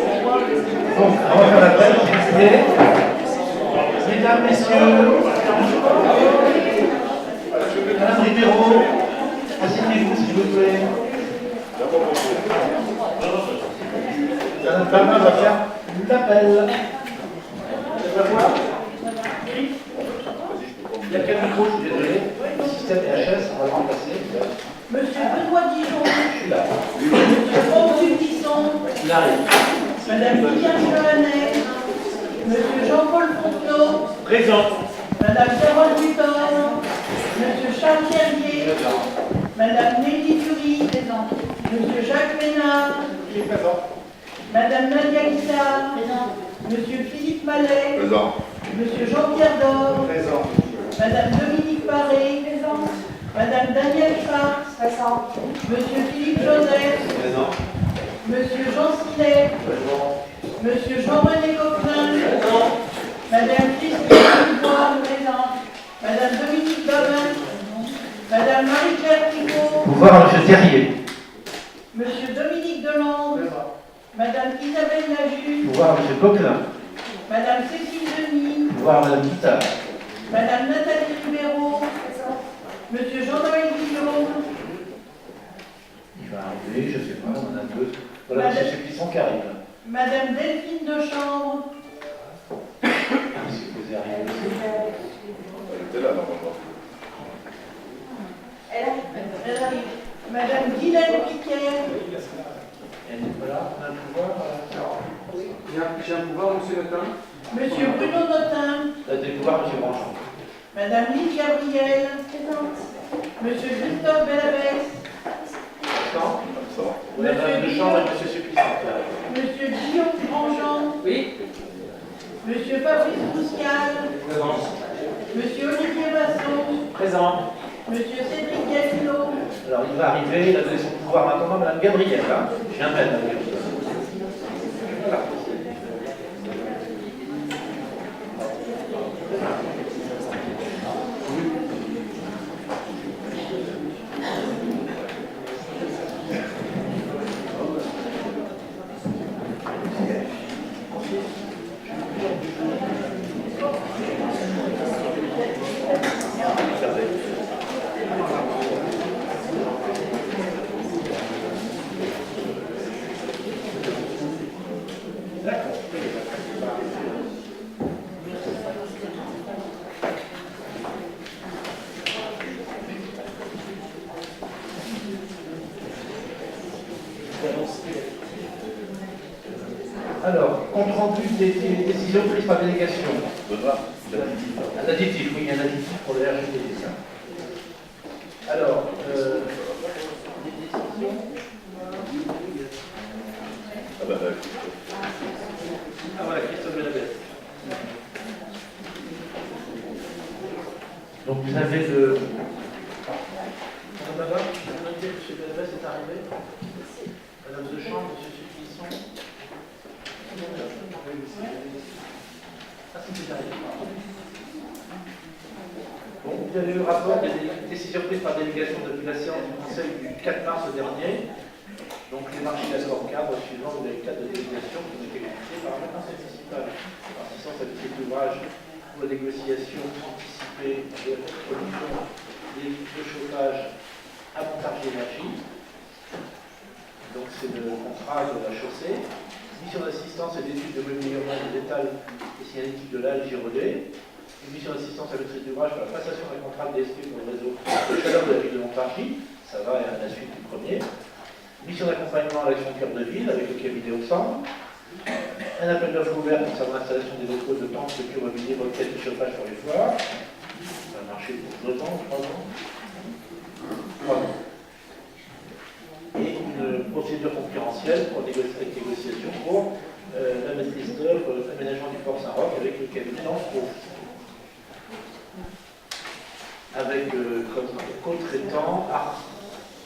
On va faire la tête, mesdames, messieurs, Madame Ribeiro, asseyez-vous s'il vous plaît. Madame Palma va faire l'appel. On va voir. Il y a quel micro, je suis désolé. Système VHS, on va le remplacer. Monsieur Benoît Dijon. Je suis là. Monsieur Franck Dubuisson. Il arrive. Madame Liliane Johannet. Monsieur Jean-Paul Fontenot. Présent. Madame Carole Butor. Monsieur Charles Thierrier. Madame Nelly Curie. Présente. Monsieur Jacques Ménard. Présent. Madame Nadia Guissard. Présente. Monsieur Philippe Mallet. Présent. Monsieur Jean-Pierre Dor. Présent. Madame Dominique Paré. Présente. Madame Danielle Schwartz. Présente. Monsieur Philippe Joseph. Présent. Monsieur Jean Silet. Présent. Monsieur Jean-René Coquelin. Présent. Madame Christine Dubois. Présente. Madame Dominique Dolin. Madame Marie-Claire Picot. Pouvoir Monsieur Terrier. Monsieur Dominique Delande. Madame Isabelle Laju. Pouvoir Monsieur Coquelin. Madame Cécile Denis. Pouvoir Madame Guittard. Madame Nathalie Ribeiro. Monsieur Jean-Noël Guillaume. Il va arriver, je ne sais pas, on en a deux. Voilà, Madame- Monsieur Plisson qui arrive. Madame Delphine de Chambre. Si vous arrivez aussi. Elle était là, normalement. Elle arrive. Madame Guylaine Piquet. Elle n'est pas là, on a le pouvoir. J'ai un pouvoir, monsieur le temps. Monsieur Bruno Notin. Des pouvoirs, Monsieur Branchon. Madame Lise Gabriel. Monsieur Christophe Bellavès. Quand Monsieur Madame de Chambre et Monsieur Suplicant qui arrivent. Monsieur Guillaume Grandjean. Oui. Monsieur Fabrice Bouscal. Monsieur Olivier Masson. Présent. Monsieur Cédric Gallino. Alors il va arriver, il a donné son pouvoir maintenant à Madame Gabrielle. Hein. Je viens de Madame Gabrielle. Alors, compte rendu des décisions prises par délégation. Un additif, oui, un additif pour le RGPD, ça. Alors, des décisions. Ah ben, Ah voilà, Christophe Bellavès. Donc vous avez le. Madame, je vais noter que M. Bellavès est arrivé. Madame de Chambre, M. Suplisson. Ah, c'est arrivé. Bon, vous avez eu le rapport des décisions prises par délégation depuis la séance du Conseil du 4 mars dernier. Donc les marchés d'accords cadres suivant les cadres de délégation qui ont été confiés par la Conseil municipal. Assistance à cet ouvrage pour la négociation anticipée de la production des de chauffage à Montargis Énergie. Donc c'est le contrat de la chaussée. Mission d'assistance et d'études de mobilièrement des étals et signalétiques de l'AL Girodet. Une mission d'assistance à maîtrise d'ouvrage pour la passation d'un contrat de DSP pour le réseau de chaleur de la ville de Montargis. Ça va à la suite du premier. Mission d'accompagnement à l'action de cœur de ville avec le cabinet au centre. Un appel d'offres ouvert concernant l'installation des locaux de temps de mobilier requête de chauffage pour les foires. Ça a marché pour 2 ans, 3 ans. 3 ans. Et une procédure concurrentielle pour négociation pour la maîtrise d'œuvre, l'aménagement du port Saint-Roch avec le cabinet en pro. Avec comme co-traitant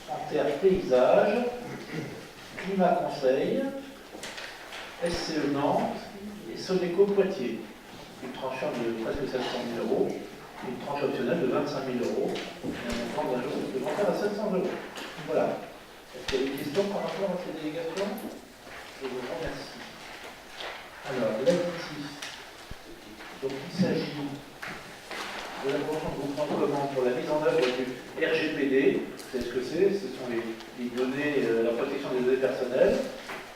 Artère Paysage, Climat Conseil, SCE Nantes et Soneco Poitiers. Une tranche de presque 700 000 euros, une tranche optionnelle de 25 000 euros, et un montant d'un jour supplémentaire à 700 euros. Voilà. Est-ce qu'il y a des questions par rapport à ces délégations? Je vous remercie. Alors, l'additif. Donc, il s'agit de la convention de groupement de commandes pour la mise en œuvre du RGPD. Vous savez ce que c'est? Ce sont les données, la protection des données personnelles,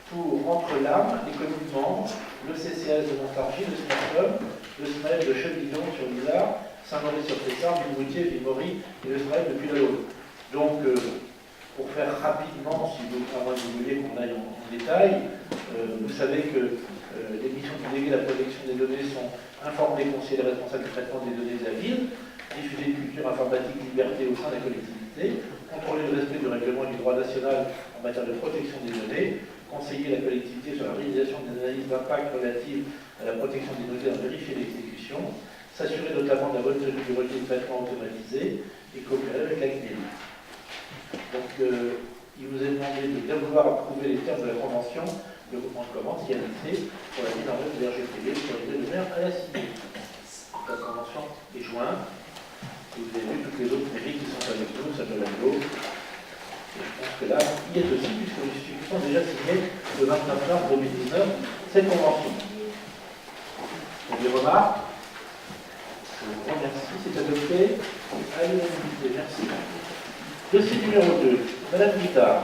pour entre l'ARM, les communes membres, le CCAS de Montargis, le SMARTCOM, le SMAEL de Chevillon sur l'Isard, Saint-Maurice-sur-Tessard, Vimoutier, Vimory et le SMAEL depuis la Haute. Donc, pour faire rapidement, si vous, à moins que vous vouliez qu'on aille en détail, vous savez que les missions du délégué de la protection des données sont informer, conseiller les responsables du traitement des données à ville, diffuser une culture informatique liberté au sein de la collectivité, contrôler le respect du règlement et du droit national en matière de protection des données, conseiller la collectivité sur la réalisation des analyses d'impact relatives à la protection des données et vérifier l'exécution, s'assurer notamment de la bonne tenue du registre de traitement automatisé et coopérer avec la CNIL. Donc, il vous est demandé de bien vouloir approuver les termes de la convention de groupement de commandes qui a été pour la mise en œuvre de RGPD sur les données à la cité. La convention est jointe. Vous avez vu toutes les autres mairies qui sont avec nous, ça peut être l'eau. Et je pense que là, il est aussi, puisque les institutions ont déjà signé le 29 mars 2019 cette convention. Donc, des remarques? Je vous remercie, c'est adopté à l'unanimité. Merci. Dossier numéro 2, Madame Guittard.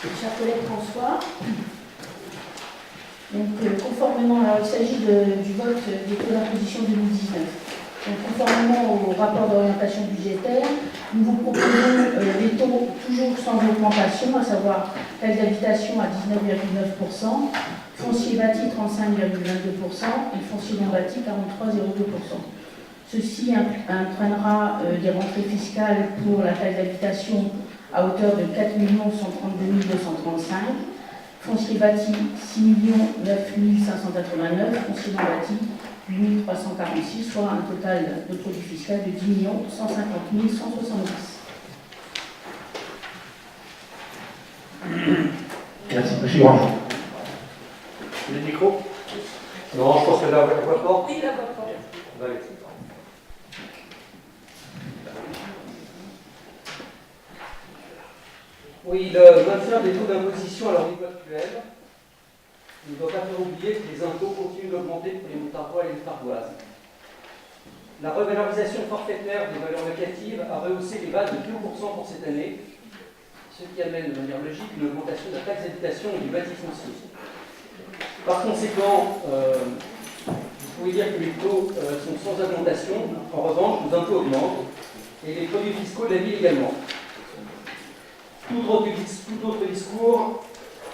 Cher collègue François, donc, conformément, alors il s'agit du vote des taux d'imposition 2019. Donc, conformément au rapport d'orientation budgétaire, nous vous proposons des taux toujours sans augmentation, à savoir taxe d'habitation à 19,9%, foncier bâti 35,22% et foncier non bâti 43,02%. Ceci entraînera des rentrées fiscales pour la taxe d'habitation à hauteur de 4 132 235, foncier bâti 6 9 589, foncier non bâti 8 346, soit un total de produit fiscal de 10 150 170. Merci, monsieur Grandjean. Le micro? Non, je pense que la voix porte. Oui, la voix porte. Oui, le maintien des taux d'imposition à leur niveau actuel ne doit pas faire oublier que les impôts continuent d'augmenter pour les Montargois et les Montargoises. La revalorisation forfaitaire des valeurs locatives a rehaussé les bases de 2% pour cette année, ce qui amène de manière logique une augmentation de la taxe d'habitation et du bâti foncier. Par conséquent, vous pouvez dire que les taux sont sans augmentation. En revanche, nos impôts augmentent et les produits fiscaux de la ville également. Tout autre discours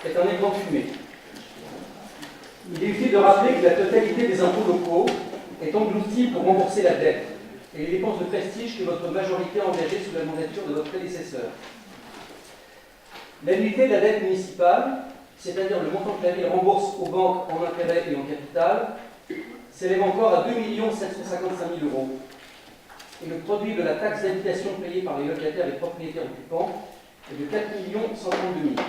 est un écran fumé. Il est utile de rappeler que la totalité des impôts locaux est engloutie pour rembourser la dette et les dépenses de prestige que votre majorité a engagées sous la mandature de votre prédécesseur. L'annuité de la dette municipale, c'est-à-dire le montant que la ville rembourse aux banques en intérêt et en capital, s'élève encore à 2 755 000 euros. Et le produit de la taxe d'habitation payée par les locataires et propriétaires occupants est de 4 132 000.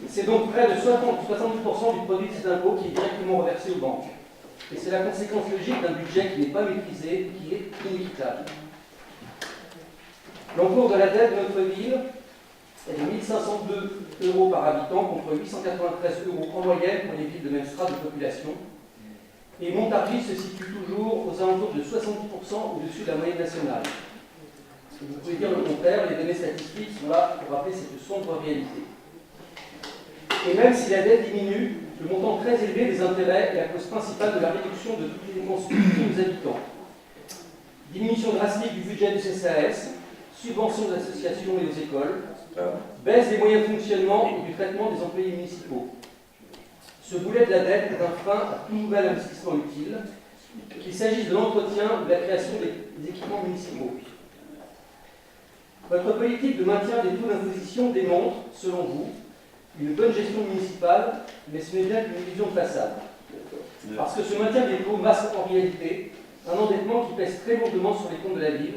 C'est donc près de 70% du produit de cet impôt qui est directement reversé aux banques. Et c'est la conséquence logique d'un budget qui n'est pas maîtrisé, qui est inéquitable. L'encours de la dette de notre ville est de 1 502 euros par habitant contre 893 euros en moyenne pour les villes de même strate de population. Et Montargis se situe toujours aux alentours de 70% au-dessus de la moyenne nationale. Vous pouvez dire le contraire, les données statistiques sont là pour rappeler cette sombre réalité. Et même si la dette diminue, le montant très élevé des intérêts est la cause principale de la réduction de toutes les dépenses publiques aux habitants. Diminution drastique du budget du CCAS, subventions aux associations et aux écoles, baisse des moyens de fonctionnement et du traitement des employés municipaux. Ce boulet de la dette est un frein à tout nouvel investissement utile, qu'il s'agisse de l'entretien ou de la création des équipements municipaux. Votre politique de maintien des taux d'imposition démontre, selon vous, une bonne gestion municipale, mais ce n'est bien qu'une illusion de façade. Parce que ce maintien des taux masque en réalité un endettement qui pèse très lourdement sur les comptes de la ville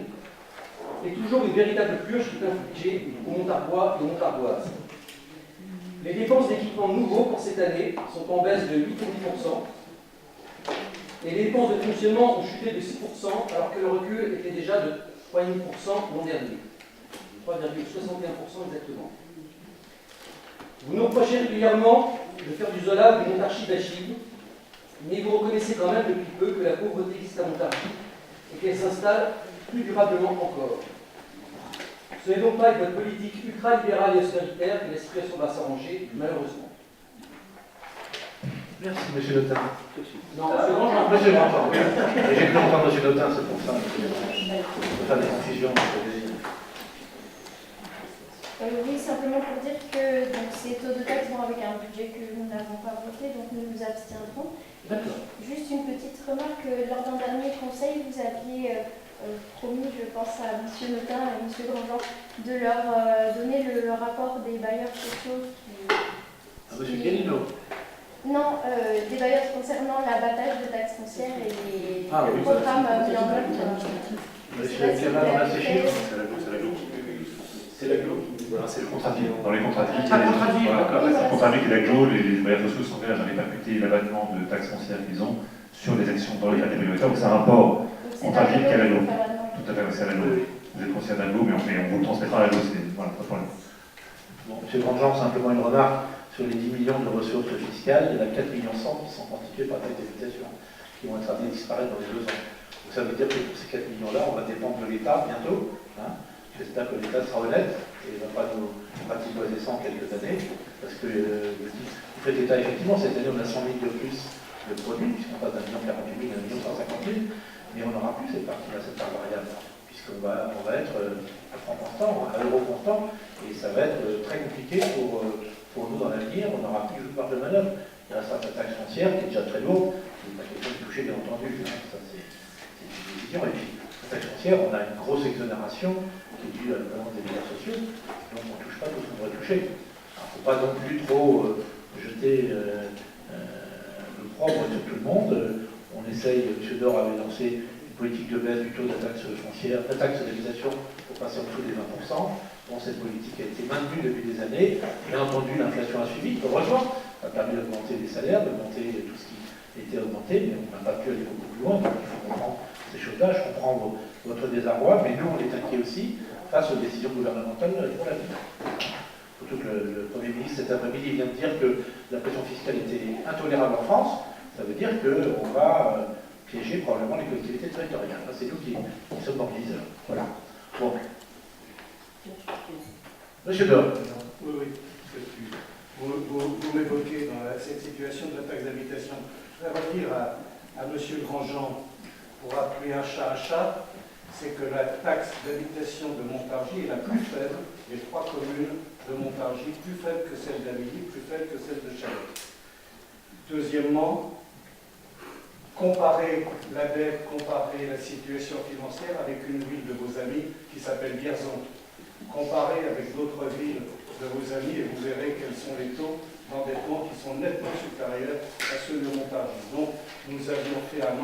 et toujours une véritable purge qui est infligée aux Montargois et aux Montargoises. Les dépenses d'équipement nouveaux pour cette année sont en baisse de 8,10%. Et les dépenses de fonctionnement ont chuté de 6%, alors que le recul était déjà de 3,5% l'an dernier. 3,61% exactement. Vous nous reprochez régulièrement de faire du Zola une montarchie d'Achille, mais vous reconnaissez quand même depuis peu que la pauvreté existe à Montargis et qu'elle s'installe plus durablement encore. Ce n'est donc pas avec votre politique ultra-libérale et austéritaire que la situation va s'arranger, malheureusement. Merci, monsieur Notin. Non, monsieur Grandjean. Monsieur Grandjean, oui. J'ai cru entendre monsieur Notin, c'est pour ça. Pour faire des confusions. Oui, simplement pour dire que donc, ces taux de taxes vont avec un budget que nous n'avons pas voté, donc nous nous abstiendrons. D'accord. Juste une petite remarque, lors d'un dernier conseil, vous aviez promis, je pense à M. Notin et M. Grandjean, de leur donner le rapport des bailleurs sociaux À monsieur Guélino. Non, des bailleurs concernant l'abattage de taxes foncières et le oui, programme mis en œuvre. Monsieur Camarade, on a séché. C'est l'aglo. Voilà, c'est le contrat de vie. Dans les contrats de vie. Ah, contrat de vie, d'accord. Le contrat de vie et l'aglo, les bailleurs sociaux s'engagent à répercuter l'abattement de taxes foncières qu'ils ont sur les actions dans les cas des prioritaires. Donc c'est un rapport contrat de vie qu'à l'aglo. Tout à fait, c'est à l'aglo. Vous êtes conseiller d'aglo, mais on vous le transmettra à l'aglo. Voilà, pas de problème. Bon, monsieur Grandjean, simplement une remarque sur les 10 millions de ressources fiscales. Il y en a 4,1 millions qui sont constitués par taxe d'habitation, qui vont être amenés à disparaître dans les 2 ans. Donc ça veut dire que pour ces 4 millions-là, on va dépendre de l'État bientôt. J'espère que l'État sera honnête et ne va pas nous pratiquer ça en quelques années. Parce que vous faites l'État, effectivement, cette année, on a 100 000 de plus de produits, puisqu'on passe d'un 1 48 000 à 1 150 000, mais on n'aura plus cette partie-là, cette part variable, puisqu'on va être à franc constant, à euro constant, et ça va être très compliqué pour nous dans l'avenir. On n'aura plus de marge de manœuvre. Il restera la taxe foncière qui est déjà très lourde, il n'y a pas question de toucher, bien entendu. Ça, c'est une décision. Et puis, la taxe foncière, on a une grosse exonération qui est due à la présence des médias sociaux, donc on ne touche pas tout ce qu'on devrait toucher. Il ne faut pas non plus trop jeter l'opprobre sur tout le monde. On essaye, M. Dor avait lancé une politique de baisse du taux de la taxe foncière, la taxe d'habitation pour passer en dessous des 20%. Bon, cette politique a été maintenue depuis des années. Bien entendu, l'inflation a suivi, heureusement, a permis d'augmenter les salaires, d'augmenter tout ce qui était augmenté, mais on n'a pas pu aller beaucoup plus loin, donc il faut comprendre ces choses-là. Je comprends votre désarroi, mais nous, on est inquiets aussi face aux décisions gouvernementales pour l'avenir. Surtout que le Premier ministre, cet après-midi, vient de dire que la pression fiscale était intolérable en France. Ça veut dire qu'on va piéger probablement les collectivités territoriales. C'est nous qui sommes mobilisés. Voilà. Donc, Monsieur Dor. Oui. Vous m'évoquez dans cette situation de la taxe d'habitation. Je vais redire à M. Grandjean, pour appeler un chat, c'est que la taxe d'habitation de Montargis est la plus faible des 3 communes de Montargis, plus faible que celle d'Amélie, plus faible que celle de Chalais. Deuxièmement, comparer la dette, comparer la situation financière avec une ville de vos amis qui s'appelle Vierzon. Comparez avec d'autres villes de vos amis et vous verrez quels sont les taux d'endettement qui sont nettement supérieurs à ceux de Montargis. Donc, nous avions fait un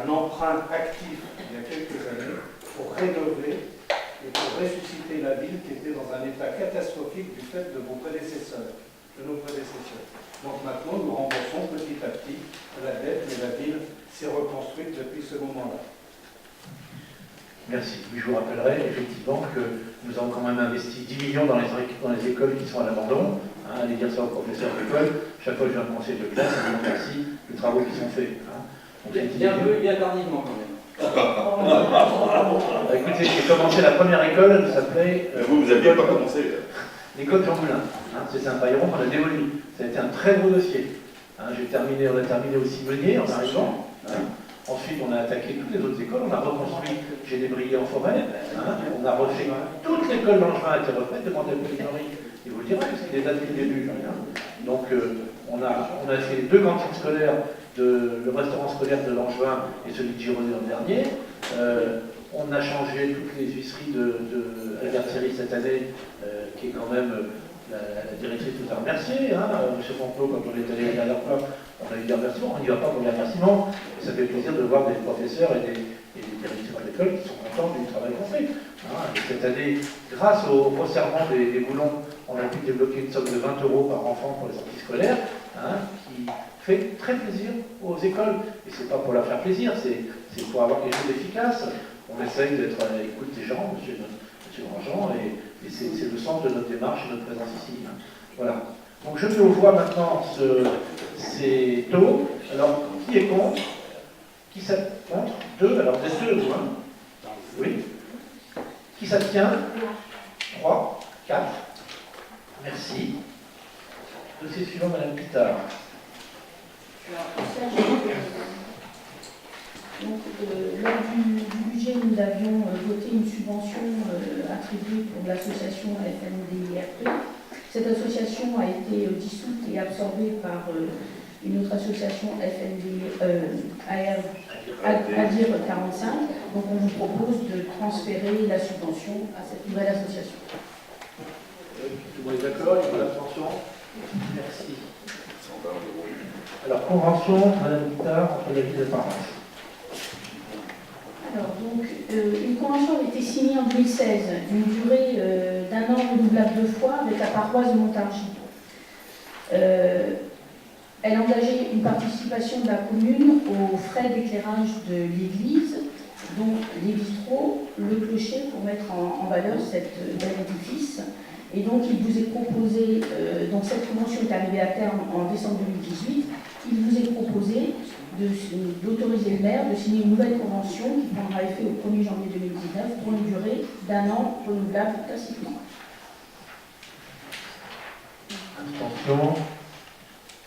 emprunt actif il y a quelques années pour rénover et pour ressusciter la ville qui était dans un état catastrophique du fait de nos prédécesseurs. Donc maintenant, nous remboursons petit à petit la dette, mais la ville s'est reconstruite depuis ce moment-là. Merci. Je vous rappellerai effectivement que nous avons quand même investi 10 millions dans les écoles qui sont à l'abandon. Allez dire ça aux professeurs d'école. Chaque fois que j'ai un conseil de classe, je vous remercie des travaux qui sont faits. Bien tardivement quand même. Écoutez, j'ai commencé la première école, elle s'appelait... Vous n'aviez pas commencé. L'école Jean Moulin. C'était un bailleron qu'on a démoli. Ça a été un très gros dossier. On a terminé aussi Meunier en arrivant. Ensuite, on a attaqué toutes les autres écoles. On a reconstruit Génébrier en forêt. On a refait toute l'école Langevin a été refaite. Demandez à Pauline Henry. Il vous le dira, parce qu'il est là depuis le début. Donc, on a fait les 2 cantines scolaires, le restaurant scolaire de Langevin et celui de Gironnet l'an dernier. On a changé toutes les huisseries de Albert Thierry cette année, qui est quand même la directrice tout à remercier. M. Fontenot, quand on est allé la dernière fois, on a eu des remerciements. On n'y va pas pour les remerciements. Ça fait plaisir de voir des professeurs et des directeurs d'école qui sont contents content du travail qu'on fait. Hein. Et cette année, grâce au resserrement des boulons, on a pu débloquer une somme de 20 € par enfant pour les sorties scolaires, hein, qui fait très plaisir aux écoles. Et c'est pas pour leur faire plaisir, c'est pour avoir quelque chose d'efficace. On essaye d'être à l'écoute des gens, monsieur Grandjean, et c'est le sens de notre démarche et de notre présence ici. Hein. Voilà. Donc je mets au voie maintenant ces taux. Alors, qui est contre? Qui s'abstient? Contre? 2. Alors, vous êtes 2 ou 1? Oui. Qui s'abstient? 3, 4. Merci. Dossier suivant, Madame Pitard. Donc, lors du budget, nous avions voté une subvention attribuée pour l'association FNDIRP. Cette association a été dissoute et absorbée par une autre association ADIR 45. Donc, on vous propose de transférer la subvention à cette nouvelle association. Tout le monde est d'accord? Il y a l'abstention? Merci. Alors, convention, Madame Pitard, entre la ville de Paris. Alors, donc, une convention a été signée en 2016, d'une durée d'1 an renouvelable 2 fois avec la paroisse de Montargis. Elle engageait une participation de la commune aux frais d'éclairage de l'église, dont les vitraux, le clocher, pour mettre en valeur cet bel édifice. Et donc, il vous est proposé, donc cette convention est arrivée à terme en décembre 2018, il vous est proposé d'autoriser le maire de signer une nouvelle convention qui prendra effet au 1er janvier 2019 pour une durée d'1 an renouvelable tacitement. Abstention.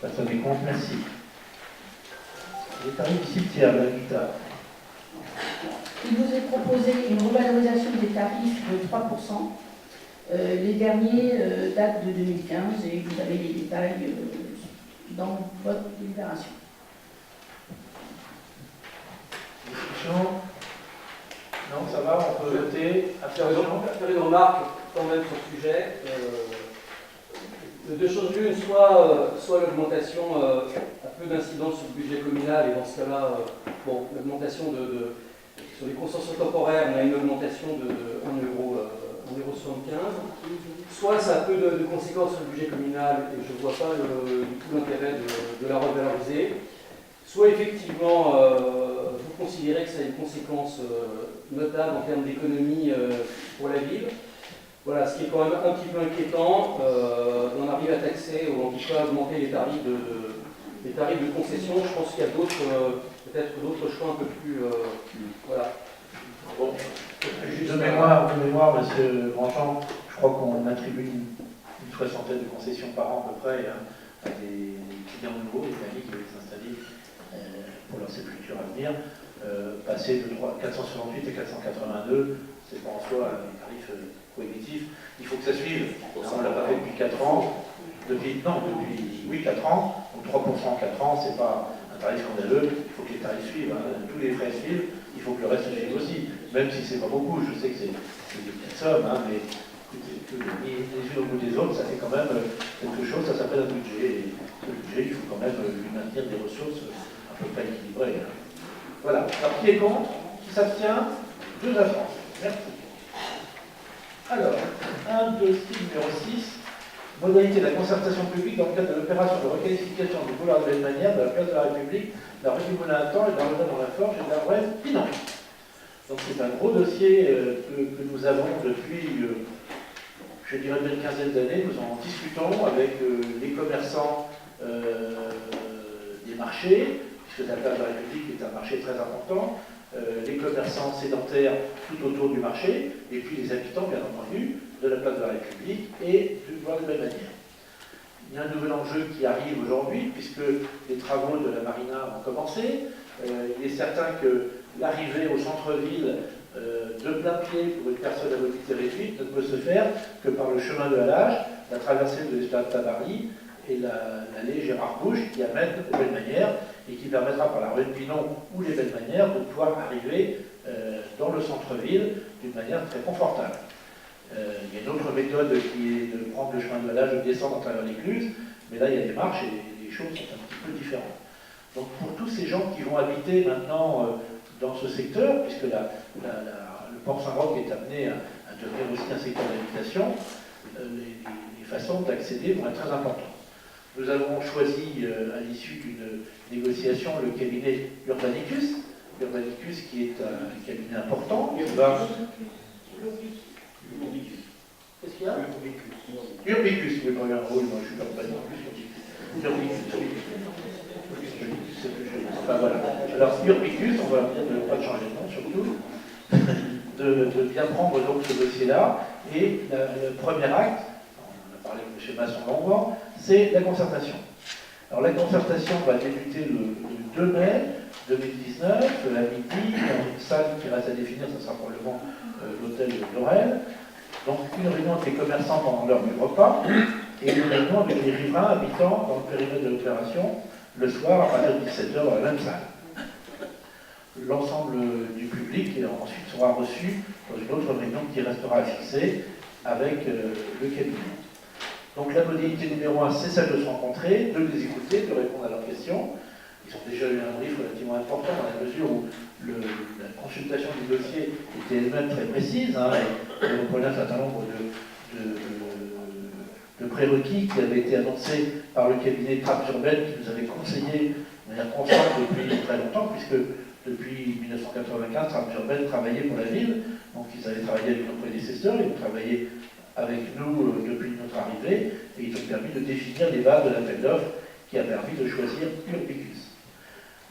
Personne n'est contre, merci. Les tarifs du cimetière, Madame Pitard. Il vous est proposé une revalorisation des tarifs de 3%. Les derniers datent de 2015 et vous avez les détails dans votre délibération. Discussion? Non, ça va, on peut voter. Abstention? Faire une remarque quand même sur le sujet. De deux choses l'une, soit l'augmentation a peu d'incidence sur le budget communal, et dans ce cas-là, bon, l'augmentation sur les conventions temporaires, on a une augmentation de 1,75 €. Soit ça a peu de conséquences sur le budget communal, et je ne vois pas du tout l'intérêt de la revaloriser. Soit effectivement, vous considérez que ça a une conséquence notable en termes d'économie pour la ville. Voilà, ce qui est quand même un petit peu inquiétant, on arrive à taxer ou en tout cas à augmenter les tarifs de concession. Je pense qu'il y a peut-être d'autres choix un peu plus... voilà. Bon. De mémoire, monsieur Grandjean, je crois qu'on attribue une soixantaine de concessions par an à peu près à des clients nouveaux, des familles qui veulent s'installer pour leur sépulture à venir. Passer de 468 et 482, c'est pas en soi un tarif prohibitif. Il faut que ça suive. On ne l'a pas fait depuis 4 ans. Depuis 4 ans. Donc 3% en 4 ans, c'est pas un tarif scandaleux. Il faut que les tarifs suivent. Hein. Tous les frais suivent. Il faut que le reste suive aussi. Même si c'est pas beaucoup. Je sais que c'est des petites sommes, hein, mais écoutez, les unes au bout des autres, ça fait quand même quelque chose. Ça s'appelle un budget. Et ce budget, il faut quand même lui maintenir des ressources à peu près équilibrées. Hein. Voilà. Alors, qui est contre? Qui s'abstient? 2 abstentions. Merci. Alors, 1, 2, 6, numéro 6. Modalité de la concertation publique dans le cadre de l'opération de requalification du boulevard de l'Allemagne, de la place de la République, de la rue du Moulin à Temps et de la rue dans la Forge et de la rue Pinon. Donc c'est un gros dossier que nous avons depuis, je dirais, une quinzaine d'années. Nous en discutons avec les commerçants des marchés, puisque la place de la République est un marché très important, les commerçants sédentaires tout autour du marché, et puis les habitants, bien entendu, de la place de la République et du boulevard de la Manière. Il y a un nouvel enjeu qui arrive aujourd'hui, puisque les travaux de la marina ont commencé. Il est certain que l'arrivée au centre-ville de plein pied pour une personne à mobilité réduite ne peut se faire que par le chemin de halage, la traversée de l'Esplanade Tabarly et l'allée Gérard Bouche qui amène aux Belles Manières et qui permettra par la rue de Pinon ou les Belles Manières de pouvoir arriver dans le centre-ville d'une manière très confortable. Il y a une autre méthode qui est de prendre le chemin de halage, de descendre à travers l'écluse, mais là il y a des marches et les choses sont un petit peu différentes. Donc pour tous ces gens qui vont habiter maintenant dans ce secteur, puisque le Port-Saint-Roch est amené à devenir aussi un secteur d'habitation, les façons d'accéder vont être très importantes. Nous avons choisi, à l'issue d'une négociation, le cabinet Urbanicus, qui est un cabinet important. Qu'est-ce qu'il y a? Urbicus, oui, moi je suis Urbanicus. Urbicus, oui. C'est plus joli. Enfin voilà. Alors Urbicus, on va bien ne pas changer de nom surtout, de bien prendre donc ce dossier-là. Et le premier acte, on a parlé de M. Masson longuement, c'est la concertation. Alors la concertation va débuter le 2 mai 2019, à midi, dans une salle qui reste à définir, ce sera probablement l'hôtel Laurel. Donc une réunion avec les commerçants pendant l'heure du repas, et une réunion avec les riverains habitants dans le périmètre de l'opération, le soir à partir de 17h dans la même salle. L'ensemble du public ensuite sera reçu dans une autre réunion qui restera fixée avec le cabinet. Donc la modalité numéro 1, c'est celle de se rencontrer, de les écouter, de répondre à leurs questions. Ils ont déjà eu un brief relativement important dans la mesure où la consultation du dossier était elle-même très précise, et reprenait un certain nombre de prérequis qui avaient été annoncés par le cabinet Trappes Urbaines qui nous avait conseillé de manière constante depuis très longtemps, puisque depuis 1995, Trappes Urbaines travaillait pour la ville, donc ils avaient travaillé avec nos prédécesseurs, ils ont travaillé avec nous depuis notre arrivée, et ils ont permis de définir les bases de l'appel d'offres qui a permis de choisir Urbicus.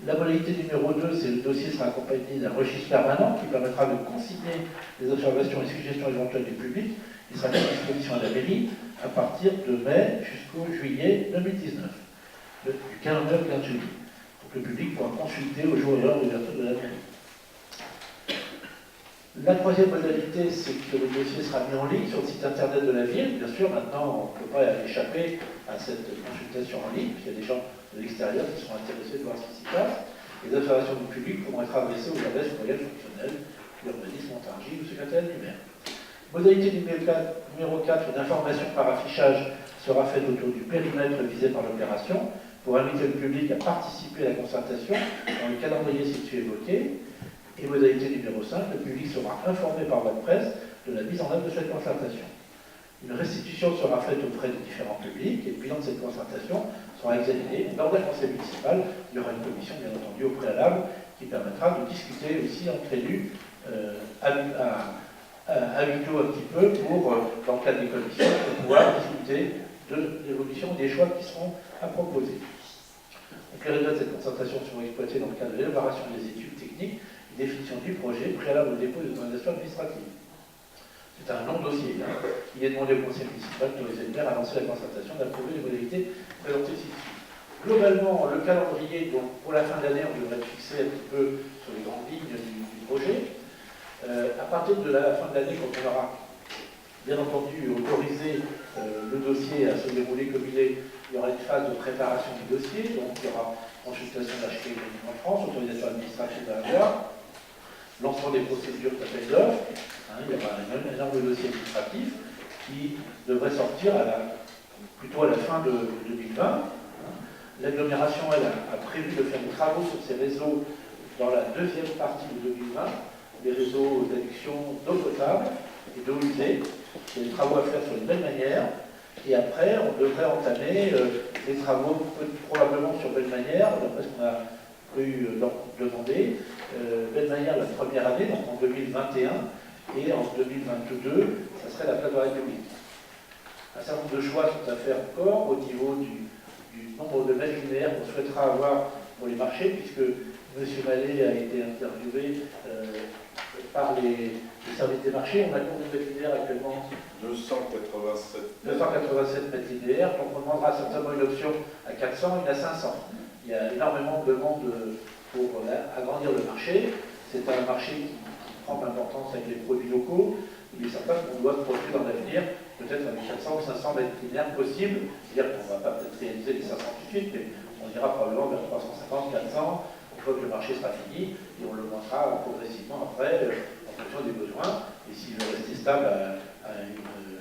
La modalité numéro 2, c'est le dossier sera accompagné d'un registre permanent qui permettra de consigner les observations et suggestions éventuelles du public. Il sera mis à disposition à la mairie à partir de mai jusqu'au juillet 2019, du 15 mai au 15 juillet. Donc le public pourra consulter au jour et l'heure d'ouverture de la mairie. La troisième modalité, c'est que le dossier sera mis en ligne sur le site internet de la ville. Bien sûr, maintenant, on ne peut pas échapper à cette consultation en ligne, puisqu'il y a des gens de l'extérieur qui seront intéressés de voir ce qui s'y passe. Les observations du public pourront être adressées aux adresses courriel fonctionnelles, l'urbanisme, Montargis ou secrétaire annuaire. Modalité numéro 4, une information par affichage sera faite autour du périmètre visé par l'opération pour inviter le public à participer à la concertation dans le calendrier situé évoqué. Et modalité numéro 5, le public sera informé par voie de presse de la mise en œuvre de cette concertation. Une restitution sera faite auprès des différents publics et le bilan de cette concertation sera examiné lors d'un conseil municipal. Il y aura une commission, bien entendu, au préalable qui permettra de discuter aussi entre élus à huis clos un petit peu pour, dans le cadre des commissions, pour pouvoir discuter de l'évolution des choix qui seront à proposer. Donc, les résultats de cette concertation seront exploités dans le cadre de l'élaboration des études techniques et définition du projet préalable au dépôt des autorisations administratives. C'est un long dossier. Il est demandé au conseil municipal d'autoriser le maire à lancer la concertation d'approuver les modalités présentées ci-dessus. Globalement, le calendrier, donc pour la fin d'année, on devrait être fixé un petit peu sur les grandes lignes du projet. À partir de la fin de l'année, quand on aura bien entendu autorisé le dossier à se dérouler comme il est, il y aura une phase de préparation du dossier, donc il y aura consultation de l'architecte en France, autorisation administrative de la gare, lancement des procédures d'appel d'offres, il y aura un énorme dossier administratif qui devrait sortir plutôt à la fin de 2020. L'agglomération, elle, a prévu de faire des travaux sur ces réseaux dans la deuxième partie de 2020, les réseaux d'adduction d'eau potable et d'eau usée. Il y a des travaux à faire sur une belle manière. Et après, on devrait entamer des travaux probablement sur belle manière, d'après ce qu'on a pu demander. Belle manière la première année, donc en 2021, et en 2022, ça serait la place de la République. Un certain nombre de choix sont à faire encore au niveau du nombre de mètres linéaires qu'on souhaitera avoir pour les marchés, puisque M. Mallet a été interviewé par les services des marchés. On a combien de mètres linéaires actuellement? 287 mètres linéaires, donc on demandera certainement une option à 400, une à 500. Il y a énormément de demandes pour agrandir le marché. C'est un marché qui prend l'importance avec les produits locaux. Il est certain qu'on doit se projeter dans l'avenir, peut-être avec 400 ou 500 mètres linéaires possibles. C'est-à-dire qu'on ne va pas peut-être réaliser les 500 tout de suite, mais on ira probablement vers 350, 400, une fois que le marché sera fini, et on le montrera progressivement après, en fonction des besoins. Et s'il veut rester stable à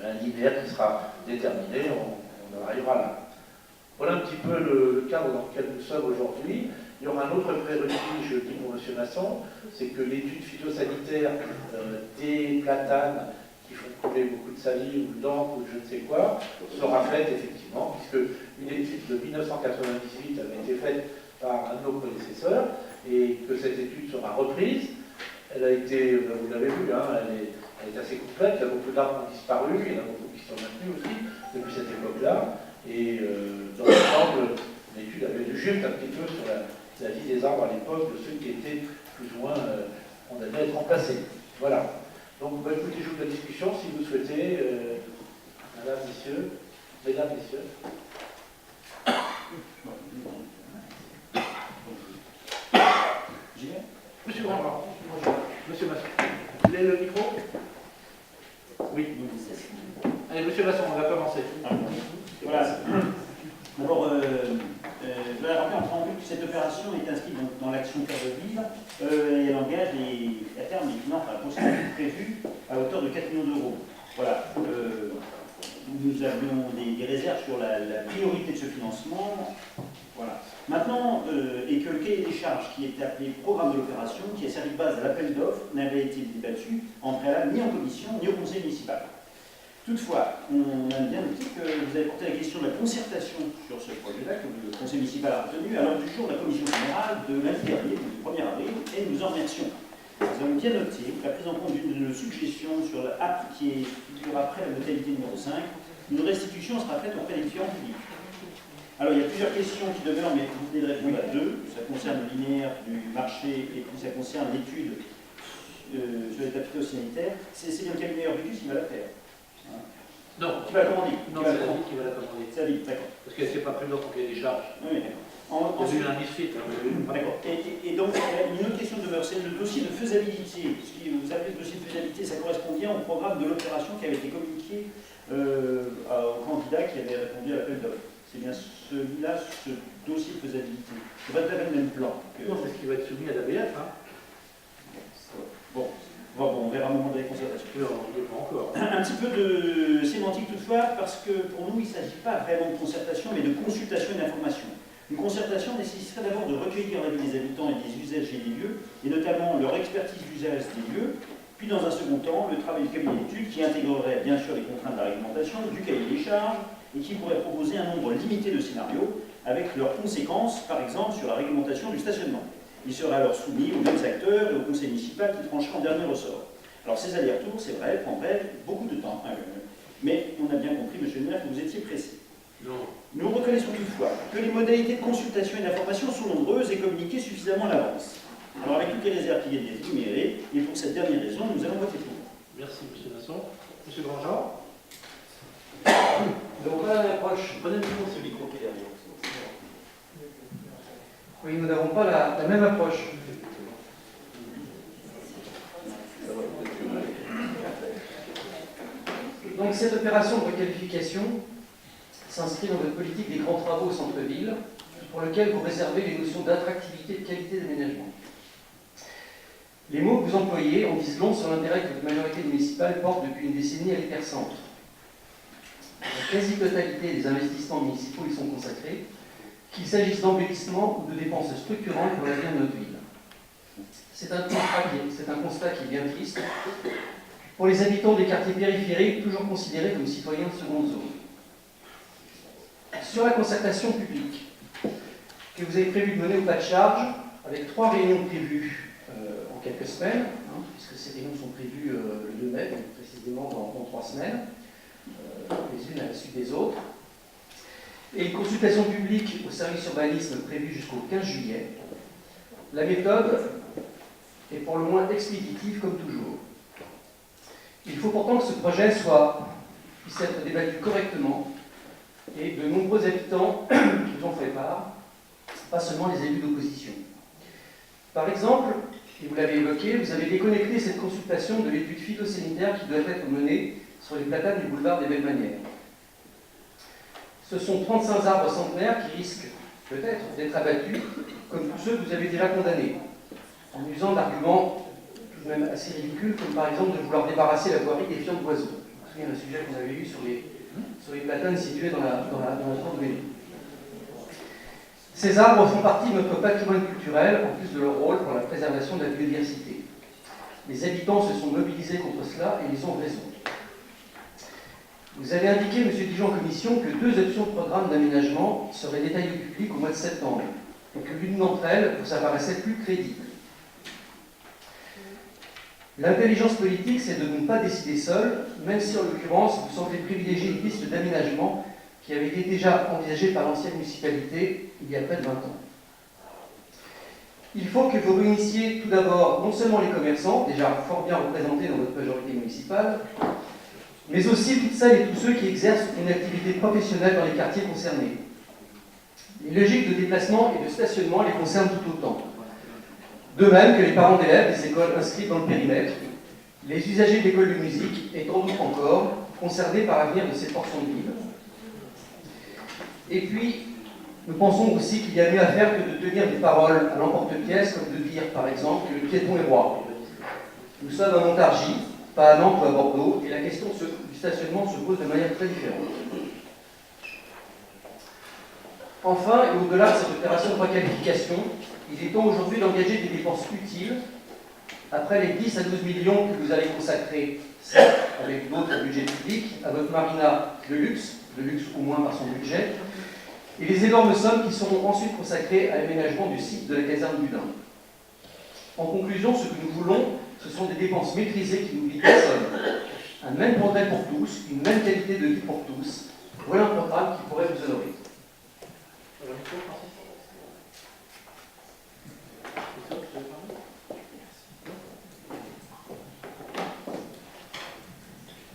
un linéaire qui sera déterminé, on arrivera là. Voilà un petit peu le cadre dans lequel nous sommes aujourd'hui. Il y aura un autre prérequis, je dis pour M. Masson, c'est que l'étude phytosanitaire des platanes qui font couler beaucoup de salive ou d'encre ou je ne sais quoi, sera faite effectivement, puisque une étude de 1998 avait été faite par un de nos prédécesseurs, et que cette étude sera reprise. Elle a été, vous l'avez vu, hein, elle est assez complète, il y a beaucoup d'arbres qui ont disparu, il y en a beaucoup qui sont maintenus aussi depuis cette époque-là, et dans l'ensemble, l'étude avait lu juste un petit peu sur la vie des arbres à l'époque, de ceux qui étaient plus ou moins condamnés à être remplacés. Voilà. Donc, bah, écoutez, j'ouvre la discussion si vous souhaitez, madame, messieurs, mesdames, messieurs. Monsieur Grandjean, monsieur Masson. Vous avez le micro? Oui. Allez, monsieur Masson, on va commencer. Voilà. D'abord, je voudrais rappeler en préambule que cette opération est inscrite dans l'action Cœur de Ville et elle engage à terme les finances à la procédure prévue à hauteur de 4 millions d'euros. Voilà. Nous avions des réserves sur la priorité de ce financement. Voilà. Maintenant, et que le cahier des charges qui est appelé programme de l'opération, qui a servi de base à l'appel d'offres, n'avait été débattu en préalable ni en commission ni au conseil municipal. Toutefois, on a bien noté que vous avez porté la question de la concertation sur ce projet-là, que le conseil municipal a retenu à l'ordre du jour de la commission générale de lundi dernier, du 1er avril, et nous en remercions. Nous avons bien noté la prise en compte d'une suggestion sur l'app qui figure après la modalité numéro 5. Une restitution sera faite auprès des différents publics. Alors, il y a plusieurs questions qui demeurent, mais vous venez de répondre à deux. Ça concerne le linéaire du marché et puis ça concerne l'étude sur l'état phytosanitaire. C'est bien le cabinet Orbicus qui va la faire. Hein? Non. Qui va la commander? Non, c'est la ville qui va la commander. C'est la ville, d'accord. Parce qu'elle ne s'est pas pris dans son cahier des charges. Oui, d'accord. Il y a eu un misfit. D'accord. Et donc, une autre question demeure, c'est le dossier de faisabilité. Ce que vous appelez le dossier de faisabilité, ça correspond bien au programme de l'opération qui avait été communiqué au candidat qui avait répondu à l'appel d'offres. C'est bien celui-là, ce dossier de faisabilité. C'est pas tout à fait le même plan. Non, c'est ce qui va être soumis à l'ABF. Hein. Bon, on verra au moment de la concertation. On ne pas encore. Un petit peu de sémantique toutefois, parce que pour nous, il ne s'agit pas vraiment de concertation, mais de consultation et d'information. Une concertation nécessiterait d'abord de recueillir l'avis des habitants et des usagers des lieux, et notamment leur expertise d'usage des lieux, puis dans un second temps, le travail du cabinet d'études qui intégrerait bien sûr les contraintes de la réglementation, du cahier des charges, et qui pourrait proposer un nombre limité de scénarios, avec leurs conséquences, par exemple, sur la réglementation du stationnement. Il serait alors soumis aux mêmes acteurs et au conseil municipal qui trancherait en dernier ressort. Alors ces allers-retours, c'est vrai, prendraient beaucoup de temps, hein, mais on a bien compris, monsieur le maire, que vous étiez pressé. Non. Nous reconnaissons toutefois que les modalités de consultation et d'information sont nombreuses et communiquées suffisamment à l'avance. Alors avec toutes les réserves qui viennent d'être énumérées, et pour cette dernière raison, nous allons voter pour. Merci, monsieur Masson. Monsieur Grandjean. Donc voilà l'approche. Prenez le micro, ce micro qui est derrière. Oui, nous n'avons pas la même approche. Donc cette opération de requalification s'inscrit dans votre politique des grands travaux au centre-ville, pour lequel vous réservez les notions d'attractivité et de qualité d'aménagement. Les mots que vous employez en disent long sur l'intérêt que votre majorité municipale porte depuis une décennie à l'hypercentre. La quasi-totalité des investissements municipaux y sont consacrés, qu'il s'agisse d'embellissement ou de dépenses structurantes pour l'avenir de notre ville. C'est un constat qui est bien triste pour les habitants des quartiers périphériques, toujours considérés comme citoyens de seconde zone. Sur la concertation publique que vous avez prévu de mener au pas de charge, avec 3 réunions prévues en quelques semaines, hein, puisque ces réunions sont prévues le 2 mai, donc précisément dans 3 semaines, les unes à la suite des autres, et une consultation publique au service urbanisme prévue jusqu'au 15 juillet, la méthode est pour le moins expéditive comme toujours. Il faut pourtant que ce projet puisse être débattu correctement, et de nombreux habitants nous en fait part, pas seulement les élus d'opposition. Par exemple, et vous l'avez évoqué, vous avez déconnecté cette consultation de l'étude phytosanitaire qui doit être menée sur les platanes du boulevard des Belles Manières. Ce sont 35 arbres centenaires qui risquent peut-être d'être abattus, comme tous ceux que vous avez déjà condamnés, en usant d'arguments tout de même assez ridicules, comme par exemple de vouloir débarrasser la voirie des viandes d'oiseaux. Je me souviens d'un sujet qu'on avait eu sur les platanes situées dans la tour de Vélo. Ces arbres font partie de notre patrimoine culturel, en plus de leur rôle pour la préservation de la biodiversité. Les habitants se sont mobilisés contre cela et ils ont raison. Vous avez indiqué, M. Dijon, en commission, que 2 options de programme d'aménagement seraient détaillées au public au mois de septembre, et que l'une d'entre elles vous apparaissait plus crédible. L'intelligence politique, c'est de ne pas décider seul, même si en l'occurrence, vous semblez privilégier une piste d'aménagement qui avait été déjà envisagée par l'ancienne municipalité il y a près de 20 ans. Il faut que vous réunissiez tout d'abord non seulement les commerçants, déjà fort bien représentés dans votre majorité municipale, mais aussi toutes celles et tous ceux qui exercent une activité professionnelle dans les quartiers concernés. Les logiques de déplacement et de stationnement les concernent tout autant. De même que les parents d'élèves des écoles inscrites dans le périmètre, les usagers d'écoles de musique et tant d'autres encore concernés par l'avenir de ces portions de ville. Et puis, nous pensons aussi qu'il y a mieux à faire que de tenir des paroles à l'emporte-pièce, comme de dire, par exemple, que le piéton est roi. Nous sommes à Montargis, pas à Nantes ou à Bordeaux, et la question du stationnement se pose de manière très différente. Enfin, et au-delà de cette opération de requalification, il est temps aujourd'hui d'engager des dépenses utiles, après les 10 à 12 millions que vous allez consacrer, avec d'autres budgets publics, à votre marina de luxe au moins par son budget, et les énormes sommes qui seront ensuite consacrées à l'aménagement du site de la caserne du Dain. En conclusion, ce que nous voulons, ce sont des dépenses maîtrisées qui n'oublient personne. Un même progrès pour tous, une même qualité de vie pour tous. Voilà un programme qui pourrait vous honorer.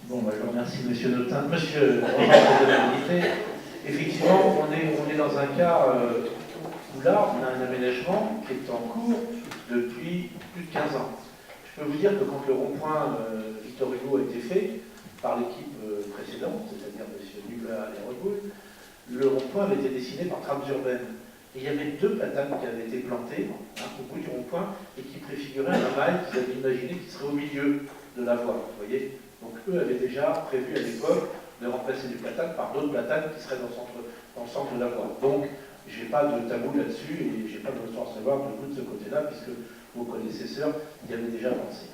Bon, je remercie Monsieur Notin. Monsieur le ministre de la Mobilité. Effectivement, on est dans un cas où là, on a un aménagement qui est en cours depuis plus de 15 ans. Je peux vous dire que quand le rond-point Victor Hugo a été fait par l'équipe précédente, c'est-à-dire M. Nicolas et Reboul, le rond-point avait été dessiné par Trames Urbaines. Et il y avait 2 platanes qui avaient été plantées au bout du rond-point et qui préfiguraient un mail qu'ils avaient imaginé qui serait au milieu de la voie. Vous voyez ? Donc eux avaient déjà prévu à l'époque de remplacer les platanes par d'autres platanes qui seraient dans le centre de la voie. Donc je n'ai pas de tabou là-dessus et je n'ai pas de leçon à savoir de vous de ce côté-là, puisque vos prédécesseurs y avaient déjà pensé.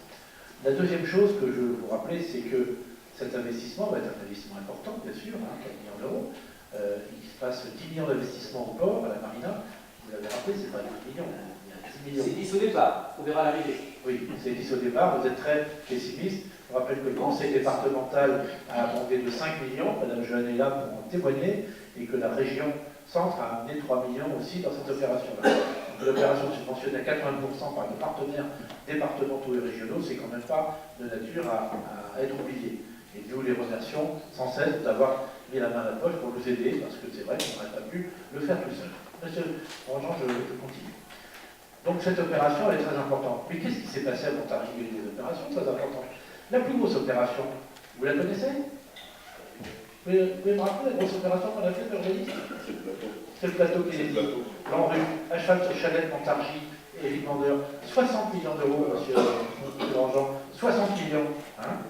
La deuxième chose que je veux vous rappeler, c'est que cet investissement va être un investissement important, bien sûr, 4 millions d'euros. Il se passe 10 millions d'investissements au port, à la marina. Vous l'avez rappelé, c'est pas 10 millions, il y a 10 millions. C'est 10 au départ, on verra l'arrivée. Oui, c'est 10 au départ, vous êtes très pessimiste. Je vous rappelle que le conseil départemental a abondé de 5 millions, Madame Joanne est là pour en témoigner, et que la région centre a amené 3 millions aussi dans cette opération-là. Donc l'opération subventionnée à 80% par les partenaires départementaux et régionaux, c'est quand même pas de nature à être oublié. Et nous les remercions sans cesse d'avoir mis la main à la poche pour nous aider, parce que c'est vrai qu'on n'aurait pas pu le faire tout seul. Monsieur Grandjean, je continue. Donc cette opération, elle est très importante. Mais qu'est-ce qui s'est passé à Montargis? Il y a eu des opérations très importantes. La plus grosse opération, vous la connaissez? Vous pouvez me rappeler la grosse opération qu'on a faite d'urbanisme? C'est le plateau qui est dit. L'Enrue, à cheval sur Chalette, Montargis et Villemandeur. 60 millions d'euros, monsieur Grandjean. 60 millions. Hein?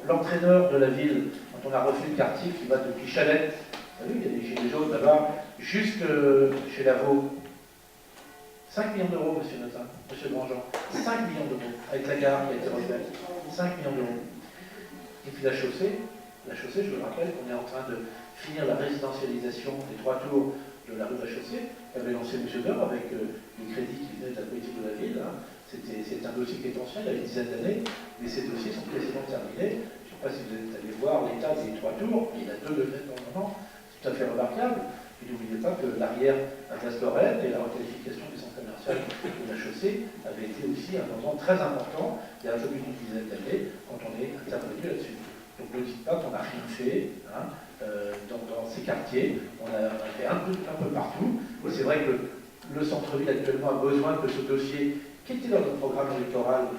L'entraîneur de la ville, quand on a refait le quartier qui va depuis Chalette, vous avez vu, il y a des gilets jaunes là-bas, jusque chez Lavaux. 5 millions d'euros, monsieur Notin, monsieur Grandjean. 5 millions d'euros, avec la gare qui a été refaite. 5 millions d'euros. Et puis la chaussée, je vous rappelle qu'on est en train de finir la résidentialisation des 3 tours de la rue de la Chaussée, qu'avait lancé M. Dor avec les crédits qui venaient de la politique de la ville. Hein. C'est un dossier qui est ancien, il y a une dizaine d'années, mais ces dossiers sont quasiment terminés. Je ne sais pas si vous êtes allé voir l'état des 3 tours, il y en a 2 de fait pour le moment, c'est tout à fait remarquable. Et n'oubliez pas que l'arrière à Place-Lorraine et la requalification des centres commerciaux de la chaussée avait été aussi un moment très important il y a un peu plus d'une dizaine d'années quand on est intervenu là-dessus. Donc ne dites pas qu'on n'a rien fait hein, dans ces quartiers. On a fait un peu partout. C'est vrai que le centre-ville actuellement a besoin que ce dossier, qui était dans notre programme électoral,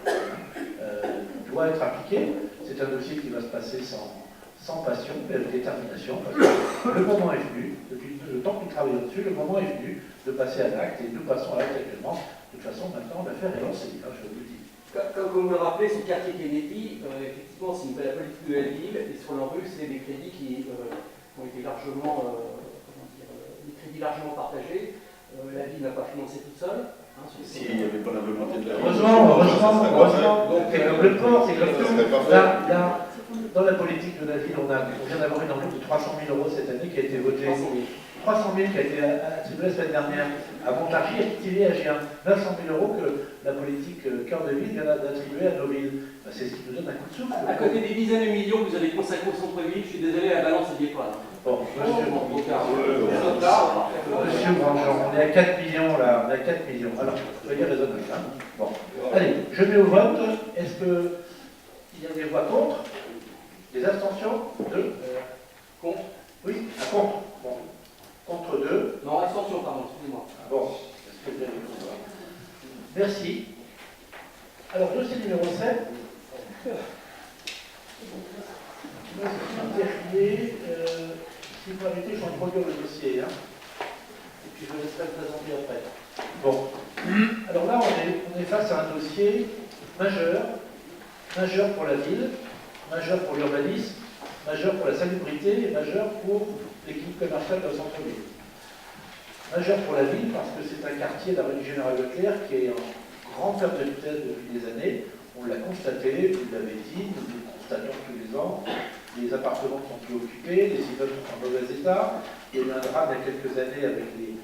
doit être appliqué. C'est un dossier qui va se passer sans passion, mais avec détermination, parce que le moment est venu, depuis le temps qu'on travaille dessus, le moment est venu de passer à l'acte, et nous passons à l'acte actuellement. De toute façon, maintenant, l'affaire est lancée, hein, je vous le dis. Comme vous le rappelez, ce quartier Kennedy, effectivement, c'est une la politique de la ville, et sur la rue, c'est des crédits qui ont été largement, les crédits crédit largement partagé. La ville n'a pas financé toute seule. Hein, S'il n'y avait pas la volonté de la Heureusement. Donc, C'est comme le port, c'est comme ça tout. serait parfait. Là, dans la politique de la ville, on vient d'avoir une enveloppe de 300 000 € cette année qui a été votée. 300 000 qui a été attribuée la semaine dernière à Montargis, à Quittivé, à Gien. 900 000 € que la politique cœur de ville vient d'attribuer à nos villes. Ben, c'est ce qui nous donne un coup de souffle. à côté des dizaines de millions que vous avez consacrés au centre-ville, je suis désolé, la balance n'y est pas. Bon, monsieur Monsieur Grandjean, on est à 4 millions là, on est à 4 millions. Alors, soyez raisonnable. Hein. Bon, allez, je mets au vote. Est-ce qu'il y a des voix contre? Des abstentions? Deux. Contre? Oui, à contre. Bon. Contre 2. Non, abstention, pardon, excusez-moi. Bon, est-ce que vous avez compris? Merci. Alors, dossier numéro 7. Dernier, si vous arrêtez, je vais introduire le dossier. Hein. Et puis je vous laisserai le présenter après. Bon. Alors là, on est face à un dossier majeur pour la ville, majeur pour l'urbanisme, majeur pour la salubrité et majeur pour l'équipe commerciale de centre-ville. Majeur pour la ville parce que c'est un quartier, la rue du Général Leclerc, qui est en grande perte de vitesse depuis des années. On l'a constaté, vous l'avez dit, nous le constatons tous les ans. Les appartements sont plus occupés, les immeubles sont en mauvais état. Il y a eu un drame il y a quelques années avec les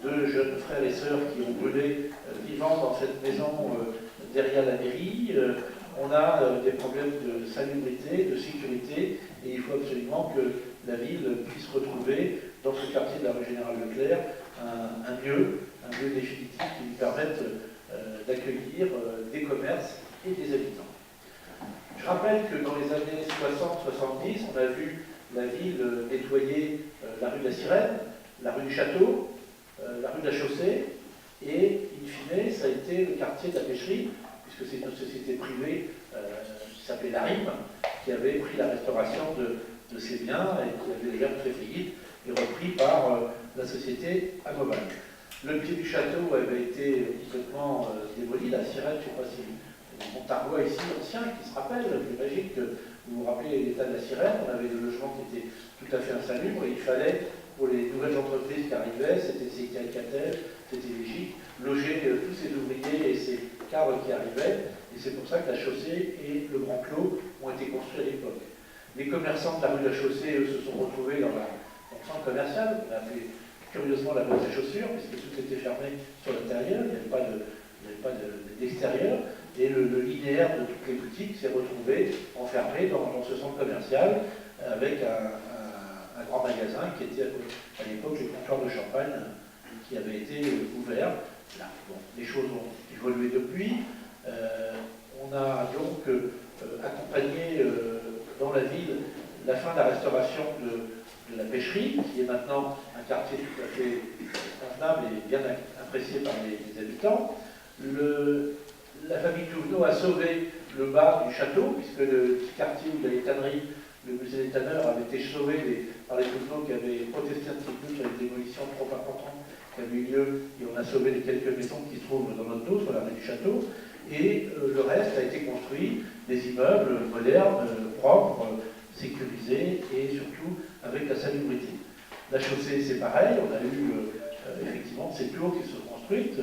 deux jeunes frères et sœurs qui ont brûlé vivants dans cette maison derrière la mairie. On a des problèmes de salubrité, de sécurité, et il faut absolument que la ville puisse retrouver dans ce quartier de la rue Général Leclerc un lieu définitif qui lui permette d'accueillir des commerces et des habitants. Je rappelle que dans les années 60-70, on a vu la ville nettoyer la rue de la Sirène, la rue du Château, la rue de la Chaussée, et in fine, ça a été le quartier de la pêcherie, puisque c'est une société privée qui s'appelait la RIM, qui avait pris la restauration de ces biens et qui avait d'ailleurs fait faillite et repris par la société Amoval. Le pied du château avait été complètement démoli, la Sirène, je ne sais pas si Montargois ici, ancien, qui se rappelle, j'imagine que vous vous rappelez l'état de la Sirène, on avait des logements qui étaient tout à fait insalubres et il fallait, pour les nouvelles entreprises qui arrivaient, c'était Alcatel, c'était Vigie, loger tous ces ouvriers et ces cadres qui arrivaient, et c'est pour ça que la chaussée et le Grand Clos ont été construits à l'époque. Les commerçants de la rue de la Chaussée, eux, se sont retrouvés dans le centre commercial, on a appelé curieusement la boîte à chaussures, puisque tout était fermé sur l'intérieur, il n'y avait pas d'extérieur, et le linéaire de toutes les boutiques s'est retrouvé enfermé dans ce centre commercial avec un grand magasin qui était à l'époque le comptoir de champagne qui avait été ouvert. Là, bon, les choses ont évolué depuis. On a donc accompagné dans la ville la fin de la restauration de la pêcherie, qui est maintenant un quartier tout à fait convenable et bien apprécié par les habitants. La famille Touvenot a sauvé le bas du château, puisque le petit quartier où il y a les tanneries, le musée des tanneurs avait été sauvé par les Touvenot qui avaient protesté un petit peu sur les démolitions trop importantes qui avaient eu lieu, et on a sauvé les quelques maisons qui se trouvent dans notre dos, sur la rue du château, et le reste a été construit, des immeubles modernes, propres, sécurisés, et surtout avec la salubrité. La chaussée, c'est pareil, on a eu effectivement ces tours qui se sont construites,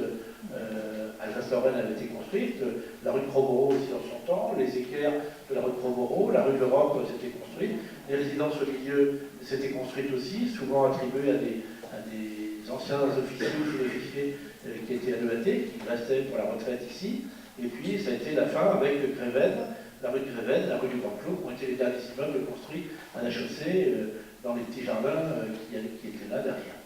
Alsace-Lorraine avait été construite, la rue de Cromoro aussi en son temps, les équerres de la rue de Cromoro, la rue de l'Europe s'était construite, les résidences au milieu s'étaient construites aussi, souvent attribuées à des anciens officiers ou sous-officiers qui étaient à l'EAT, qui restaient pour la retraite ici, et puis ça a été la fin avec Gréven, la rue de Gréven, la rue du Grand Clos, qui ont été les derniers immeubles construits à la chaussée, dans les petits jardins qui étaient là derrière.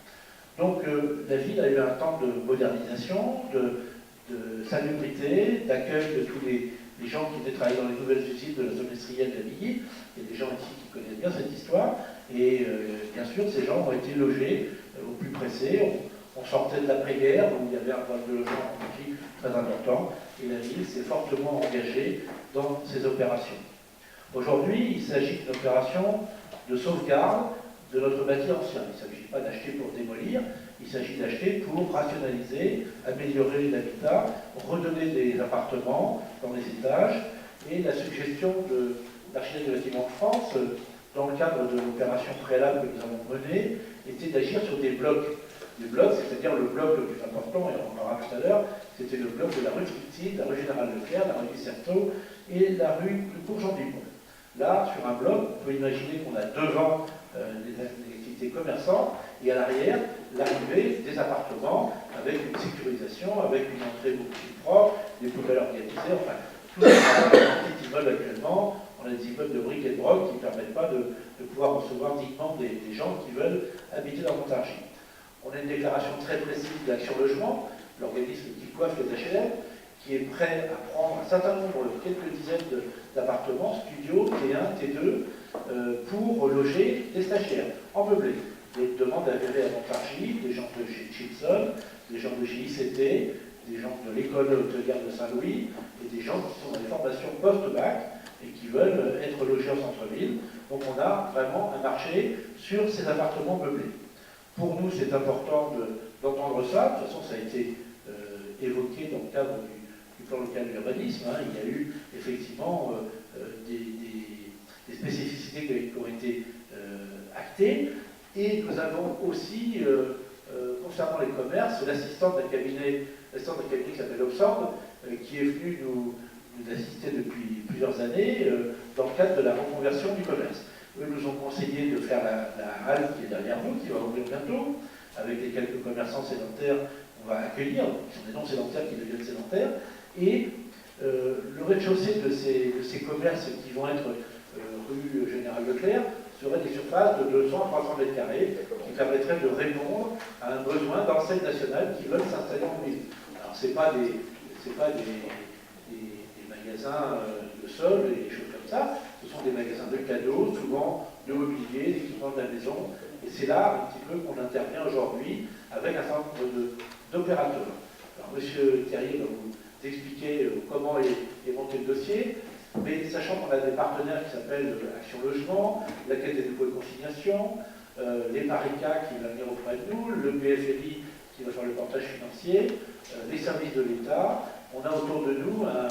Donc la ville a eu un temps de modernisation, de salubrité, d'accueil de tous les gens qui venaient travailler dans les nouvelles usines de la zone industrielle d'Abilly. Il y a des gens ici qui connaissent bien cette histoire. Et bien sûr, ces gens ont été logés au plus pressé. On sortait de l'après-guerre, où il y avait un problème de logement en conflit très important. Et la ville s'est fortement engagée dans ces opérations. Aujourd'hui, il s'agit d'une opération de sauvegarde de notre bâti ancien. Il ne s'agit pas d'acheter pour démolir, il s'agit d'acheter pour rationaliser, améliorer l'habitat, redonner des appartements dans les étages. Et la suggestion de l'architecte des bâtiments de France, dans le cadre de l'opération préalable que nous avons menée, était d'agir sur des blocs. du bloc, c'est-à-dire le bloc le plus important, et on en parlera tout à l'heure, c'était le bloc de la rue Triptyque, la rue Général Leclerc, la rue du Certeau et la rue du Bourg-Jean-Dupont. Là, sur un bloc, on peut imaginer qu'on a devant les activités commerçantes et à l'arrière, l'arrivée des appartements avec une sécurisation, avec une entrée beaucoup plus propre, des poubelles organisées, enfin, tout ce qu'on a dans petit immeuble actuellement. On a des immeubles de briques et de broc qui ne permettent pas de pouvoir recevoir dignement des gens qui veulent habiter dans Montargis. On a une déclaration très précise d'Action Logement, l'organisme qui coiffe les HLM, qui est prêt à prendre un certain nombre, quelques dizaines d'appartements, studios, T1, T2, pour loger des stagiaires en meublé. Des demandes avérées à Montargis, des gens de chez Chipson, des gens de chez ICT, des gens de l'école hôtelière de Saint-Louis, et des gens qui sont dans des formations post-bac et qui veulent être logés en centre-ville. Donc on a vraiment un marché sur ces appartements meublés. Pour nous, c'est important d'entendre ça. De toute façon, ça a été évoqué dans le cadre du plan local d'urbanisme. Hein. Il y a eu effectivement des spécificités qui ont été actées. Et nous avons aussi, concernant les commerces, l'assistante d'un cabinet qui s'appelle Obsand, qui est venue nous assister depuis plusieurs années dans le cadre de la reconversion du commerce. Eux nous ont conseillé de faire la halle qui est derrière nous, qui va ouvrir bientôt, avec les quelques commerçants sédentaires qu'on va accueillir, qui sont des non-sédentaires qui deviennent sédentaires, et le rez-de-chaussée de ces commerces qui vont être rue Général Leclerc seraient des surfaces de 200-300 mètres carrés qui permettraient de répondre à un besoin d'enseignes nationales qui veulent s'installer en ville. Alors, ce n'est pas des magasins de sol et des choses comme ça, ce sont des magasins de cadeaux, souvent de mobilier, d'équipements de la maison, et c'est là un petit peu qu'on intervient aujourd'hui avec un certain nombre d'opérateurs. Alors M. Thierry va vous expliquer comment est monté le dossier, mais sachant qu'on a des partenaires qui s'appellent Action Logement, la Caisse des dépôts de consignation, les Marica qui va venir auprès de nous, le BFLI qui va faire le portage financier, les services de l'État. On a autour de nous un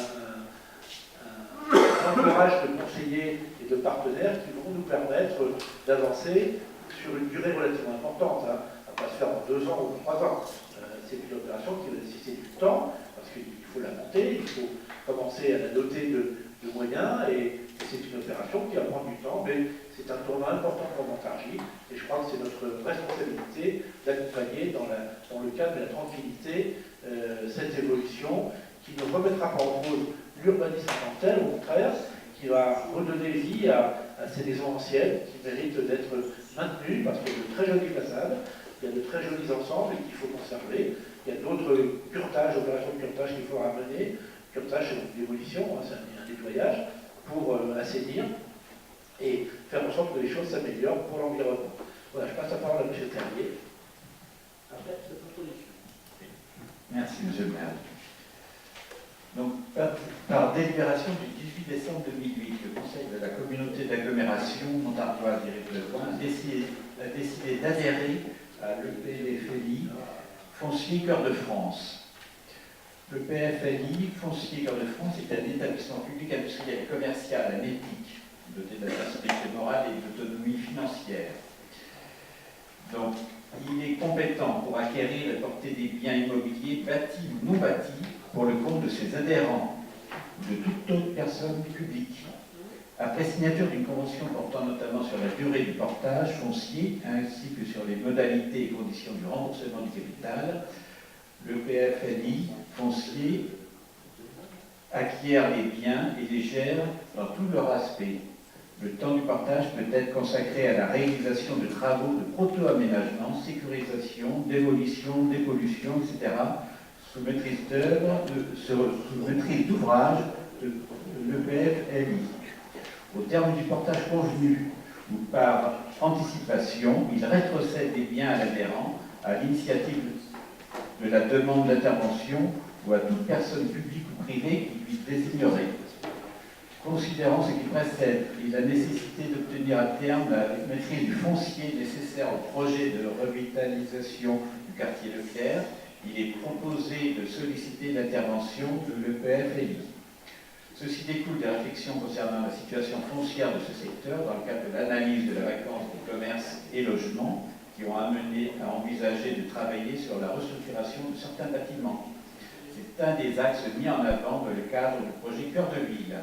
entourage de conseillers et de partenaires qui vont nous permettre d'avancer sur une durée relativement importante. Hein. Ça ne va pas se faire en 2 ans ou 3 ans. C'est une opération qui va nécessiter du temps, parce qu'il faut la monter, il faut commencer à la doter de moyens, et c'est une opération qui va prendre du temps, mais c'est un tournant important pour Montargis, et je crois que c'est notre responsabilité d'accompagner dans le cadre de la tranquillité cette évolution qui ne remettra pas en cause l'urbanisme en tant que tel, au contraire, qui va redonner vie à ces maisons anciennes qui méritent d'être maintenues parce qu'il y a de très jolies façades, il y a de très jolis ensembles qu'il faut conserver. Il y a d'autres opérations de curtage qu'il faudra mener. Curtage, c'est une démolition, hein, c'est un nettoyage pour assainir et faire en sorte que les choses s'améliorent pour l'environnement. Voilà, je passe la parole à M. Terrier. Après, c'est proposition. Merci, M. le maire. Donc, par délibération du 18 décembre 2008, le Conseil de la communauté d'agglomération montargoise d'Iréclevent a décidé d'adhérer à l'EPFLI Foncier Cœur de France. Le PFLI Foncier Cœur de France est un établissement public industriel et commercial à l'éthique, doté de la personnalité morale et d'autonomie financière. Donc, il est compétent pour acquérir et porter des biens immobiliers bâtis ou non bâtis pour le compte de ses adhérents ou de toute autre personne publique. Après signature d'une convention portant notamment sur la durée du portage foncier, ainsi que sur les modalités et conditions du remboursement du capital, le PFLI foncier acquiert les biens et les gère dans tout leur aspect. Le temps du portage peut être consacré à la réalisation de travaux de proto-aménagement, sécurisation, démolition, dépollution, etc., sous maîtrise d'ouvrage de l'EPFLI. Au terme du portage convenu ou par anticipation, il rétrocède des biens à l'adhérent à l'initiative de la demande d'intervention ou à toute personne publique ou privée qui lui désignerait. Considérant ce qui précède et la nécessité d'obtenir à terme la maîtrise du foncier nécessaire au projet de revitalisation du quartier Leclerc, il est proposé de solliciter l'intervention de l'EPFLI. Ceci découle des réflexions concernant la situation foncière de ce secteur dans le cadre de l'analyse de la vacance des commerces et logements qui ont amené à envisager de travailler sur la restructuration de certains bâtiments. C'est un des axes mis en avant dans le cadre du projet Cœur de Ville.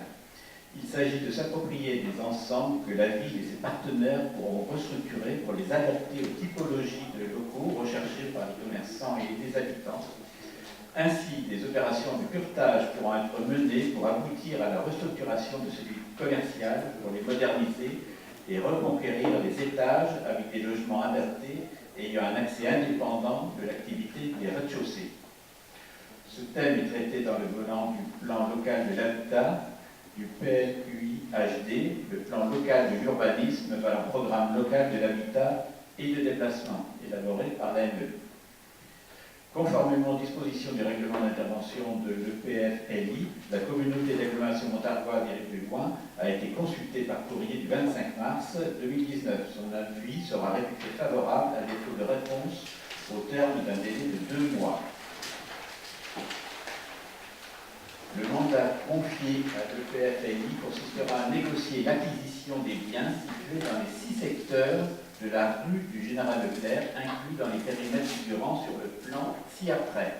Il s'agit de s'approprier des ensembles que la ville et ses partenaires pourront restructurer pour les adapter aux typologies de locaux recherchés par les commerçants et les habitants. Ainsi, des opérations de curtage pourront être menées pour aboutir à la restructuration de celui commercial, pour les moderniser et reconquérir les étages avec des logements adaptés ayant un accès indépendant de l'activité des rez-de-chaussée. Ce thème est traité dans le volant du plan local de l'habitat, du PLUI-HD, le plan local de l'urbanisme vers un programme local de l'habitat et de déplacement, élaboré par l'AME. Conformément aux dispositions du règlement d'intervention de l'EPFLI, la communauté d'agglomération Montargoise d'Éric-le-Loing a été consultée par courrier du 25 mars 2019. Son avis sera réputé favorable à défaut de réponse au terme d'un délai de 2 mois. Le mandat confié à l'EPFLI consistera à négocier l'acquisition des biens situés dans les 6 secteurs de la rue du Général Leclerc, inclus dans les périmètres figurant sur le plan ci-après,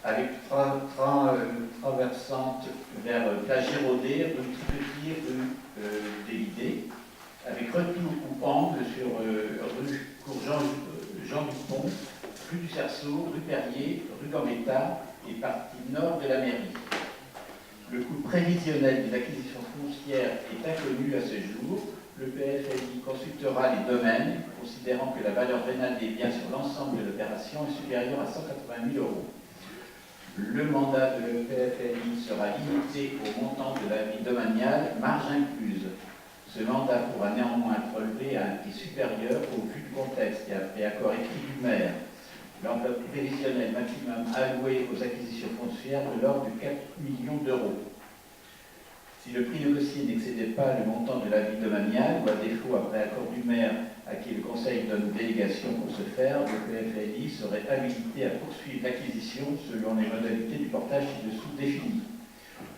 avec traversante vers Place Giraudet, rue Tripetier, rue Délidé, avec retour ou angle sur rue Cour Jean Dupont, rue du Cerceau, rue Perrier, rue Gambetta et partie nord de la mairie. Le coût prévisionnel des acquisitions foncières est inconnu à ce jour. Le PFLI consultera les domaines, considérant que la valeur vénale des biens sur l'ensemble de l'opération est supérieure à 180 000 €. Le mandat de l'EPFLI sera limité au montant de l'avis domanial, marge incluse. Ce mandat pourra néanmoins être relevé à un prix supérieur au vu du contexte et après accord écrit du maire. L'enveloppe prévisionnelle maximum allouée aux acquisitions foncières de l'ordre de 4 millions d'euros. Si le prix négocié n'excédait pas le montant de l'avis domanial, ou à défaut après accord du maire à qui le conseil donne délégation pour ce faire, le PFLI serait habilité à poursuivre l'acquisition selon les modalités du portage ci-dessous définies.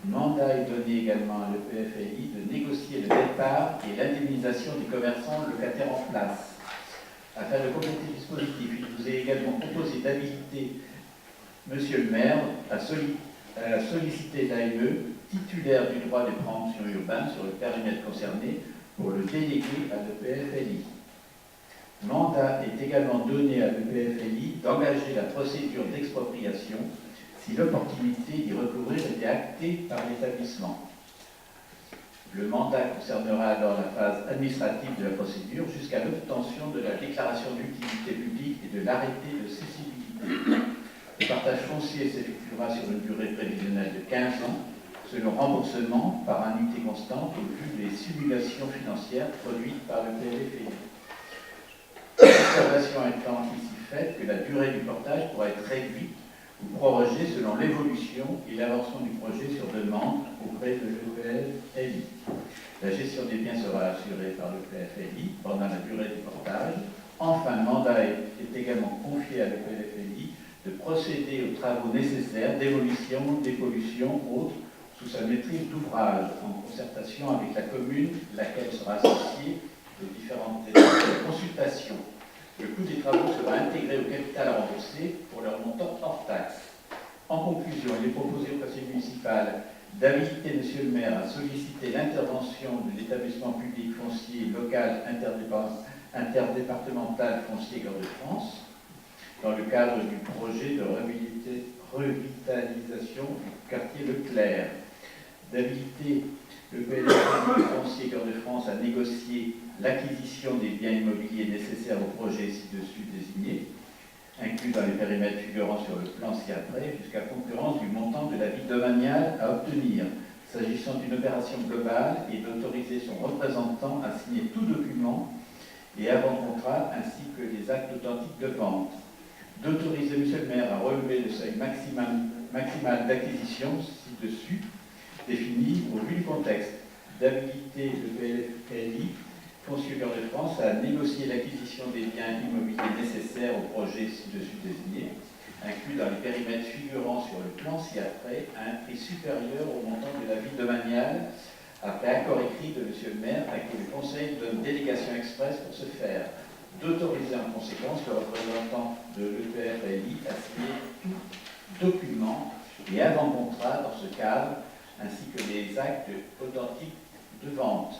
Mandat est donné également à l'EPFLI de négocier le départ et l'indemnisation des commerçants locataires en place. Afin de compléter le dispositif, il vous est également proposé d'habiliter Monsieur le maire à solliciter l'AME, titulaire du droit de préemption urbain sur le périmètre concerné, pour le déléguer à l'EPFLI. Mandat est également donné à l'EPFLI d'engager la procédure d'expropriation si l'opportunité d'y recourir était actée par l'établissement. Le mandat concernera alors la phase administrative de la procédure jusqu'à l'obtention de la déclaration d'utilité publique et de l'arrêté de cessibilité. Le partage foncier s'effectuera sur une durée prévisionnelle de 15 ans, selon remboursement par annuité constante au vu des simulations financières produites par le PLFI. L'observation étant ici faite que la durée du portage pourra être réduite ou prorogée selon l'évolution et l'avancement du projet sur demande auprès de l'EPFLI. La gestion des biens sera assurée par le PFLI pendant la durée du portage. Enfin, le mandat est également confié à l'EPFLI de procéder aux travaux nécessaires d'évolution, dépollution, autres, sous sa maîtrise d'ouvrage, en concertation avec la commune, laquelle sera associée aux différentes étapes de consultation. Le coût des travaux sera intégré au capital à rembourser pour leur montant hors taxe. En conclusion, il est proposé au conseil municipal d'habiliter Monsieur le maire à solliciter l'intervention de l'établissement public foncier local interdépartemental foncier Cœur de France dans le cadre du projet de revitalisation du quartier Leclerc, d'habiliter le PLFI foncier Cœur de France à négocier l'acquisition des biens immobiliers nécessaires au projet ci-dessus désigné, inclus dans les périmètres figurant sur le plan ci-après, jusqu'à concurrence du montant de l'avis domanial à obtenir, s'agissant d'une opération globale, et d'autoriser son représentant à signer tout document et avant-contrat, ainsi que les actes authentiques de vente. D'autoriser M. le maire à relever le seuil maximal d'acquisition ci-dessus, défini au vu du contexte, d'habiliter le PLFI foncier Cœur de France à négocier l'acquisition des biens immobiliers nécessaires au projet ci-dessus désigné, inclus dans les périmètres figurant sur le plan ci-après, à un prix supérieur au montant de l'avis domanial, après accord écrit de M. le maire, à qui le Conseil donne délégation expresse pour ce faire. d'autoriser en conséquence le représentant de l'EPFLI à signer tout document et avant-contrat dans ce cadre, ainsi que les actes authentiques de vente,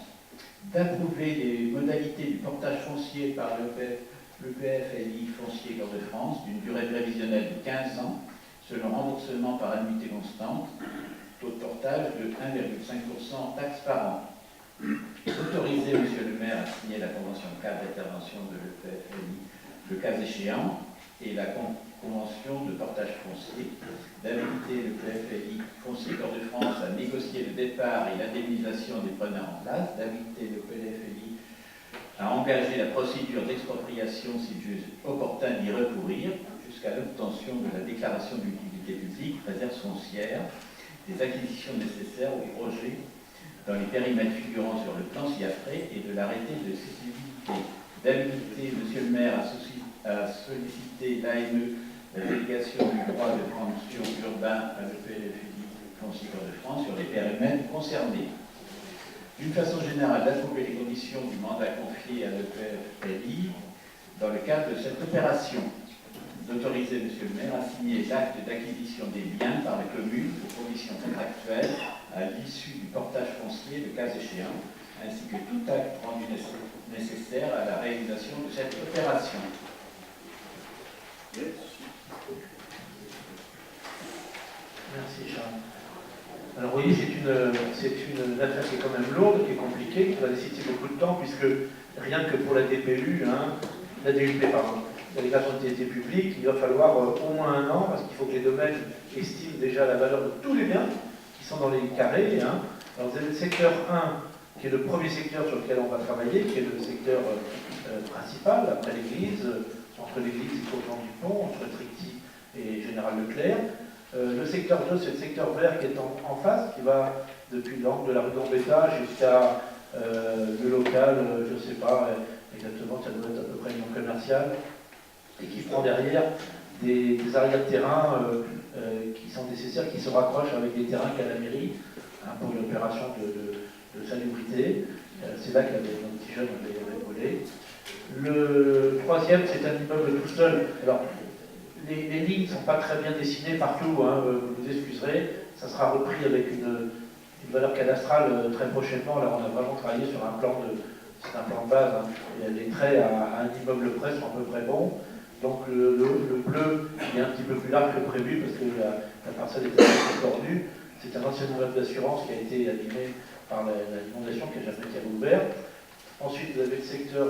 d'approuver les modalités du portage foncier par l'EPFLI Foncier Corps de France d'une durée prévisionnelle de 15 ans, selon remboursement par annuité constante, taux de portage de 1,5% taxe par an. Autoriser Monsieur le maire à signer la convention de cadre d'intervention de l'EPFLI, le cas échéant, et la convention de portage foncier, d'habiliter le PFLI Foncier Corps de France à négocier le départ et l'indemnisation des preneurs en place, d'habiliter le PFLI à engager la procédure d'expropriation s'il juge opportun d'y recourir, jusqu'à l'obtention de la déclaration d'utilité publique, réserve foncière, des acquisitions nécessaires au projet dans les périmètres figurant sur le plan ci-après et de l'arrêté de cessibilité, d'habiliter Monsieur le maire à solliciter l'AME, la délégation du droit de préemption urbain à l'EPFLI Foncier Corps de France sur les périmètres concernés. D'une façon générale, d'approuver les conditions du mandat confié à l'EPFLI dans le cadre de cette opération, d'autoriser Monsieur le maire à signer l'acte d'acquisition des biens par la commune aux conditions contractuelles à l'issue du portage foncier, le cas échéant, ainsi que tout acte rendu nécessaire à la réalisation de cette opération. Merci Charles. Alors vous voyez, c'est une affaire qui est quand même lourde, qui est compliquée, qui va nécessiter beaucoup de temps, puisque rien que pour la DPU, la DUP, pardon, la déclaration d'utilité publique, il va falloir au moins 1 an, parce qu'il faut que les domaines estiment déjà la valeur de tous les biens qui sont dans les carrés. Alors vous avez le secteur 1, qui est le premier secteur sur lequel on va travailler, qui est le secteur principal, après l'église, entre l'église et Courgeon du Pont, entre Tricty et Général Leclerc. Le secteur 2, c'est le secteur vert qui est en face, qui va depuis l'angle de la rue Gambetta jusqu'à le local, je ne sais pas exactement, ça doit être à peu près une nom commercial, et qui prend derrière des arrière-terrains qui sont nécessaires, qui se raccrochent avec des terrains qu'a la mairie pour une opération de salubrité. C'est là que nos petits jeunes avaient volé. Le troisième, c'est un immeuble tout seul. Alors, les lignes ne sont pas très bien dessinées partout, vous vous excuserez. Ça sera repris avec une valeur cadastrale très prochainement. Là, on a vraiment travaillé sur un plan c'est un plan de base. Les traits à un immeuble près sont à peu près bons. Donc le bleu est un petit peu plus large que prévu parce que la parcelle est un peu tordue. C'est un ancien immeuble d'assurance qui a été abîmé par l'inondation qui n'a jamais été rouvert. Ensuite, vous avez le secteur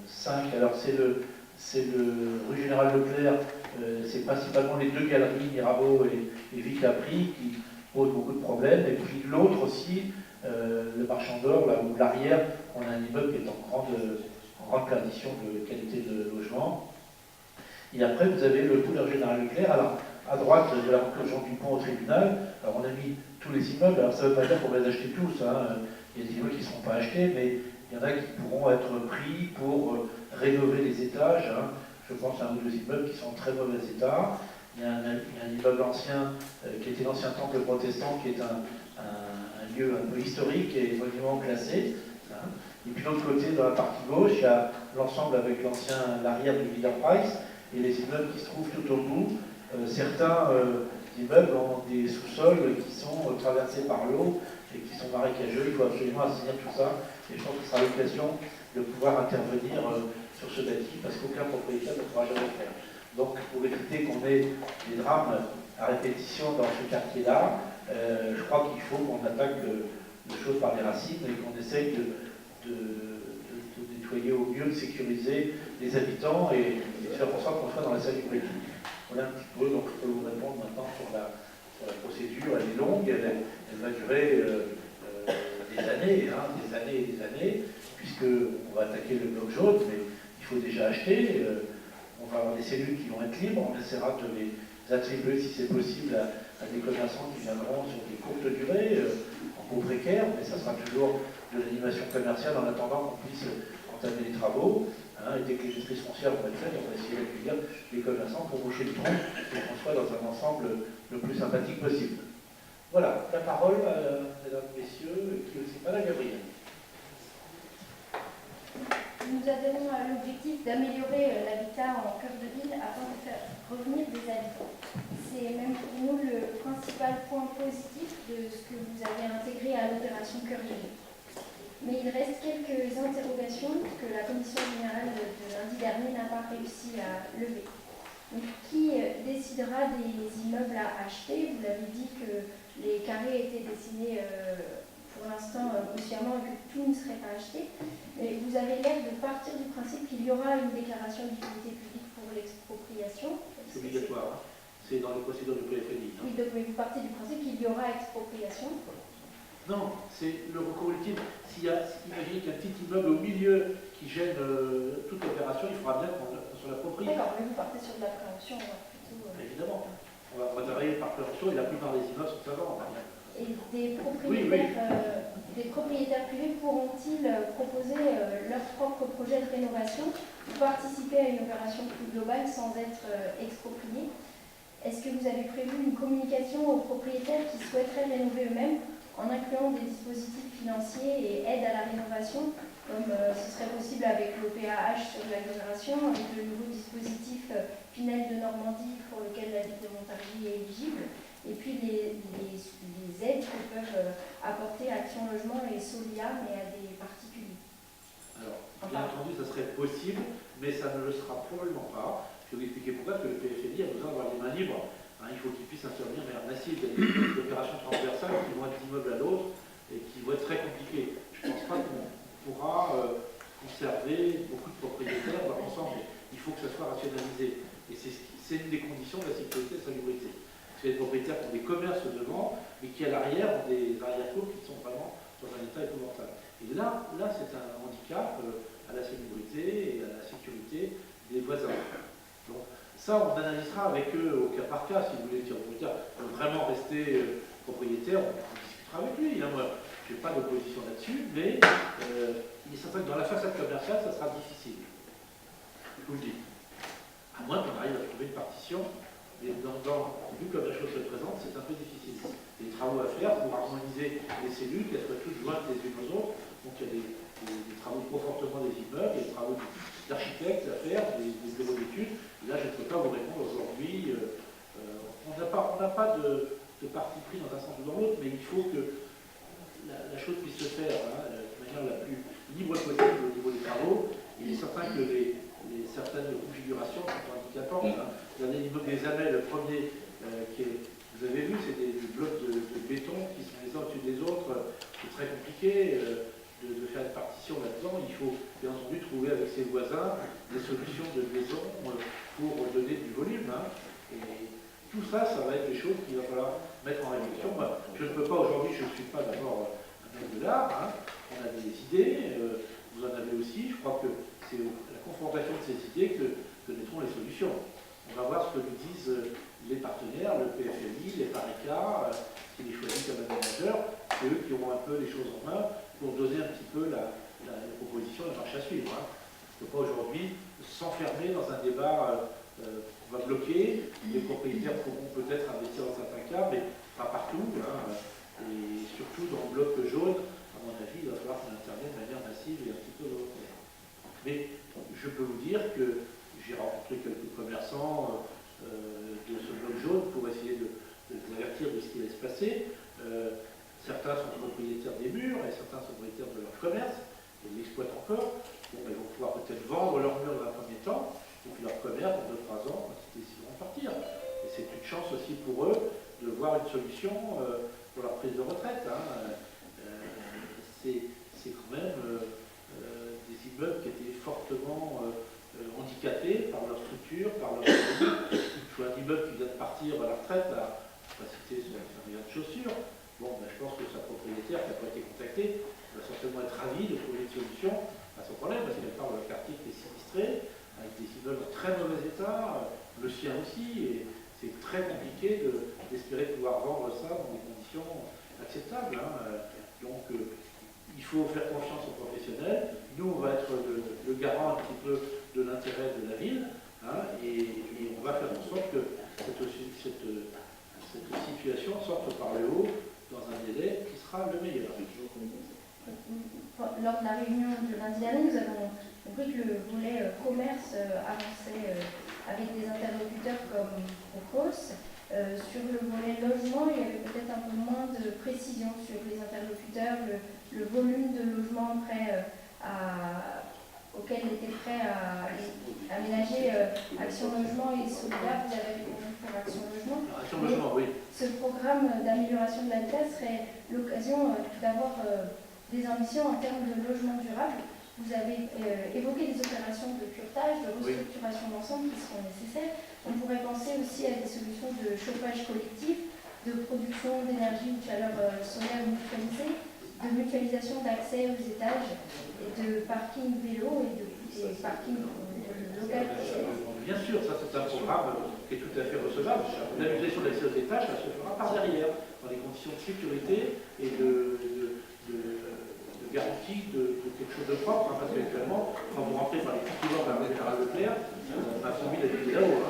5. Alors c'est le rue Général Leclerc. C'est principalement les 2 galeries, Mirabeau et Vicapri, qui posent beaucoup de problèmes. Et puis l'autre aussi, le Marchand d'Or, là où l'arrière, on a un immeuble qui est en grande perdition de qualité de logement. Et après, vous avez le couleur Général Leclerc. Alors, à droite de la conclusion du pont au tribunal, alors on a mis tous les immeubles. Alors, ça ne veut pas dire qu'on va les acheter tous. Il y a des immeubles qui ne seront pas achetés, mais il y en a qui pourront être pris pour rénover les étages. Je pense à un ou 2 immeubles qui sont en très mauvais état. Il y a un immeuble ancien qui était l'ancien temple protestant, qui est un lieu un peu historique et monument classé. Et puis de l'autre côté, dans la partie gauche, il y a l'ensemble avec l'arrière du Leader Price et les immeubles qui se trouvent tout au bout. Certains immeubles ont des sous-sols qui sont traversés par l'eau et qui sont marécageux. Il faut absolument assainir tout ça. Et je pense que ce sera l'occasion de pouvoir intervenir sur ce bâti parce qu'aucun propriétaire ne pourra jamais le faire. Donc pour éviter qu'on ait des drames à répétition dans ce quartier-là, je crois qu'il faut qu'on attaque les choses par les racines et qu'on essaye de nettoyer au mieux, de sécuriser les habitants et de faire en sorte qu'on soit dans la salubrité. Voilà un petit peu, donc je peux vous répondre maintenant sur la procédure. Elle est longue, elle va durer des années et des années, puisqu'on va attaquer le bloc jaune, mais il faut déjà acheter. On va avoir des cellules qui vont être libres, on essaiera de les attribuer si c'est possible à des commerçants qui viendront sur des courtes durées, en cours précaire, mais ça sera toujours de l'animation commerciale en attendant qu'on puisse entamer les travaux. Et dès que les maîtrises foncières vont être faites, on va essayer d'accueillir les commerçants pour boucher le tronc et qu'on soit dans un ensemble le plus sympathique possible. Voilà, la parole à mesdames, messieurs, qui aussi pas la Gabrielle. nous adhérons à l'objectif d'améliorer l'habitat en cœur de ville afin de faire revenir des habitants. C'est même pour nous le principal point positif de ce que vous avez intégré à l'opération Cœur de ville. Mais il reste quelques interrogations que la commission générale de lundi dernier n'a pas réussi à lever. Donc, qui décidera des immeubles à acheter? Vous l'avez dit que les carrés étaient dessinés pour l'instant grossièrement et que tout ne serait pas acheté. Mais vous avez l'air de partir du principe qu'il y aura une déclaration d'utilité publique pour l'expropriation. C'est obligatoire, hein. C'est dans les procédures du PFNI. Oui, donc vous partez du principe qu'il y aura expropriation. Non, c'est le recours ultime. Imaginez qu'il y a un petit immeuble au milieu qui gêne toute l'opération, il faudra bien qu'on soit l'approprie. D'accord, mais vous partez sur de la prévention plutôt. Évidemment. On va travailler par prévention et la plupart des immeubles sont avant. Et des propriétaires privés pourront-ils proposer leur propre projet de rénovation ou participer à une opération plus globale sans être expropriés? Est-ce que vous avez prévu une communication aux propriétaires qui souhaiteraient rénover eux-mêmes en incluant des dispositifs financiers et aide à la rénovation, comme ce serait possible avec l'OPAH sur l'agglomération, avec le nouveau dispositif Pinel de Normandie pour lequel la ville de Montargis est éligible, et puis les aides que peuvent apporter Action Logement et Solia, mais à des particuliers. Alors, bien entendu, ça serait possible, mais ça ne le sera probablement pas. Je vais vous expliquer pourquoi, parce que le PFNI a besoin d'avoir les mains libres. Il faut qu'il puisse intervenir de manière massive. Il y a des opérations transversales qui vont être d'immeuble à l'autre et qui vont être très compliquées. Je ne pense pas qu'on pourra conserver beaucoup de propriétaires dans l'ensemble. Il faut que ça soit rationalisé. Et c'est une des conditions de la sécurité et de la salubrité. C'est des propriétaires qui ont des commerces devant, mais qui à l'arrière ont des arrière-cours qui sont vraiment dans un état épouvantable. Et là c'est un handicap à la salubrité et à la sécurité des voisins. Donc, ça, on analysera avec eux au cas par cas. Si vous voulez dire au propriétaire vraiment rester propriétaire, on discutera avec lui. Là, moi, je n'ai pas d'opposition là-dessus, mais il est certain que dans la façade commerciale, ça sera difficile. Je vous le dis. À moins qu'on arrive à trouver une partition, mais vu comme la chose se présente, c'est un peu difficile. Il y a des travaux à faire pour harmoniser les cellules, qu'elles soient toutes jointes les unes aux autres. Donc il y a des travaux de confortement des immeubles, il y a des travaux d'architectes à faire, des bureaux d'études. Là, je ne peux pas vous répondre aujourd'hui. On n'a pas de parti pris dans un sens ou dans l'autre, mais il faut que la chose puisse se faire de manière la plus libre possible au niveau des travaux. Il est certain que certaines configurations sont handicapantes. Regardez l'immeuble des Amels, le premier, vous avez vu, c'est des blocs de béton qui sont les uns au-dessus des autres. C'est très compliqué de faire une partition là-dedans. Il faut bien entendu trouver avec ses voisins des solutions de maison pour donner du volume. Et tout ça, ça va être des choses qu'il va falloir mettre en réflexion. Moi, je ne peux pas aujourd'hui, je ne suis pas d'abord un homme de l'art. On a des idées, vous en avez aussi. Je crois que c'est la confrontation de ces idées que naîtront les solutions. On va voir ce que nous disent les partenaires, le PFNI, les PARECA, qui les choisit comme aménageurs. C'est eux qui auront un peu les choses en main pour donner un petit peu la proposition, la marche à suivre. On ne peut pas aujourd'hui s'enfermer dans un débat qu'on va bloquer. Les propriétaires pourront peut-être investir dans certains cas, mais pas partout. Et surtout dans le bloc jaune, à mon avis, il va falloir qu'on intervienne de manière massive et un petit peu européenne. Mais je peux vous dire que j'ai rencontré quelques commerçants de ce bloc jaune pour essayer de les avertir de ce qui allait se passer. Certains sont propriétaires des murs et certains sont propriétaires de leur commerce et ils l'exploitent encore. Bon, ils vont pouvoir peut-être vendre leurs murs dans un premier temps, et puis leur commerce, dans 2-3 ans, ils décideront de partir. Et c'est une chance aussi pour eux de voir une solution pour leur prise de retraite. C'est quand même des immeubles qui étaient fortement handicapés par leur structure, par leur économie. Je vois un immeuble qui vient de partir à la retraite, à pas citer son service de chaussures. Bon, je pense que sa propriétaire qui n'a pas été contactée va certainement être ravie de trouver une solution à son problème, parce qu'elle parle d'un quartier qui est sinistré, avec des immeubles en très mauvais état, le sien aussi, et c'est très compliqué d'espérer pouvoir vendre ça dans des conditions acceptables. Donc, il faut faire confiance aux professionnels. Nous, on va être le garant un petit peu de l'intérêt de la ville, et on va faire en sorte que cette situation sorte par le haut dans un délai qui sera le meilleur. Lors de la réunion de lundi dernier, nous avons compris que le volet commerce avançait avec des interlocuteurs comme Procos. Sur le volet logement, il y avait peut-être un peu moins de précision sur les interlocuteurs, le volume de logements auquel étaient prêts à aménager Action Logement et Solidaire. Vous avez répondu pour Action Logement. Action Logement, oui. Ce programme d'amélioration de l'habitat serait l'occasion d'avoir des ambitions en termes de logement durable. Vous avez évoqué des opérations de curetage, de restructuration d'ensemble qui seront nécessaires. On pourrait penser aussi à des solutions de chauffage collectif, de production d'énergie ou de chaleur solaire mutualisée, de mutualisation d'accès aux étages et de parking vélo et de parking local. Bien sûr, ça c'est un programme qui est tout à fait recevable. La mutualisation d'accès aux étages, ça se fera par derrière, dans des conditions de sécurité et de garantie de quelque chose de propre, parce qu'actuellement, quand vous rentrez par les couloirs de la générale Leclerc, on a promis la ville là-haut.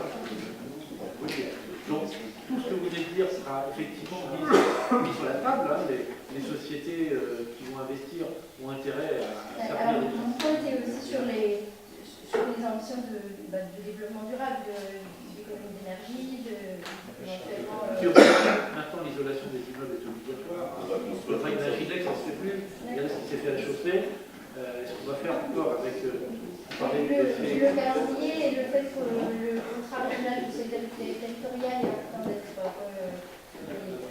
Donc, tout ce que vous venez de dire sera effectivement mis sur la table. Les sociétés qui vont investir ont intérêt à Alors, mon point était aussi sur les ambitions de développement durable, d'économie d'énergie, éventuellement... Maintenant, l'isolation des immeubles est obligatoire. Il faudrait imaginer que ça ne se fait plus. Regardez ce qui s'est fait à la chaussée. Est-ce qu'on va faire encore avec... le calendrier et le fait que le contrat régional de solidarité territoriale est en train d'être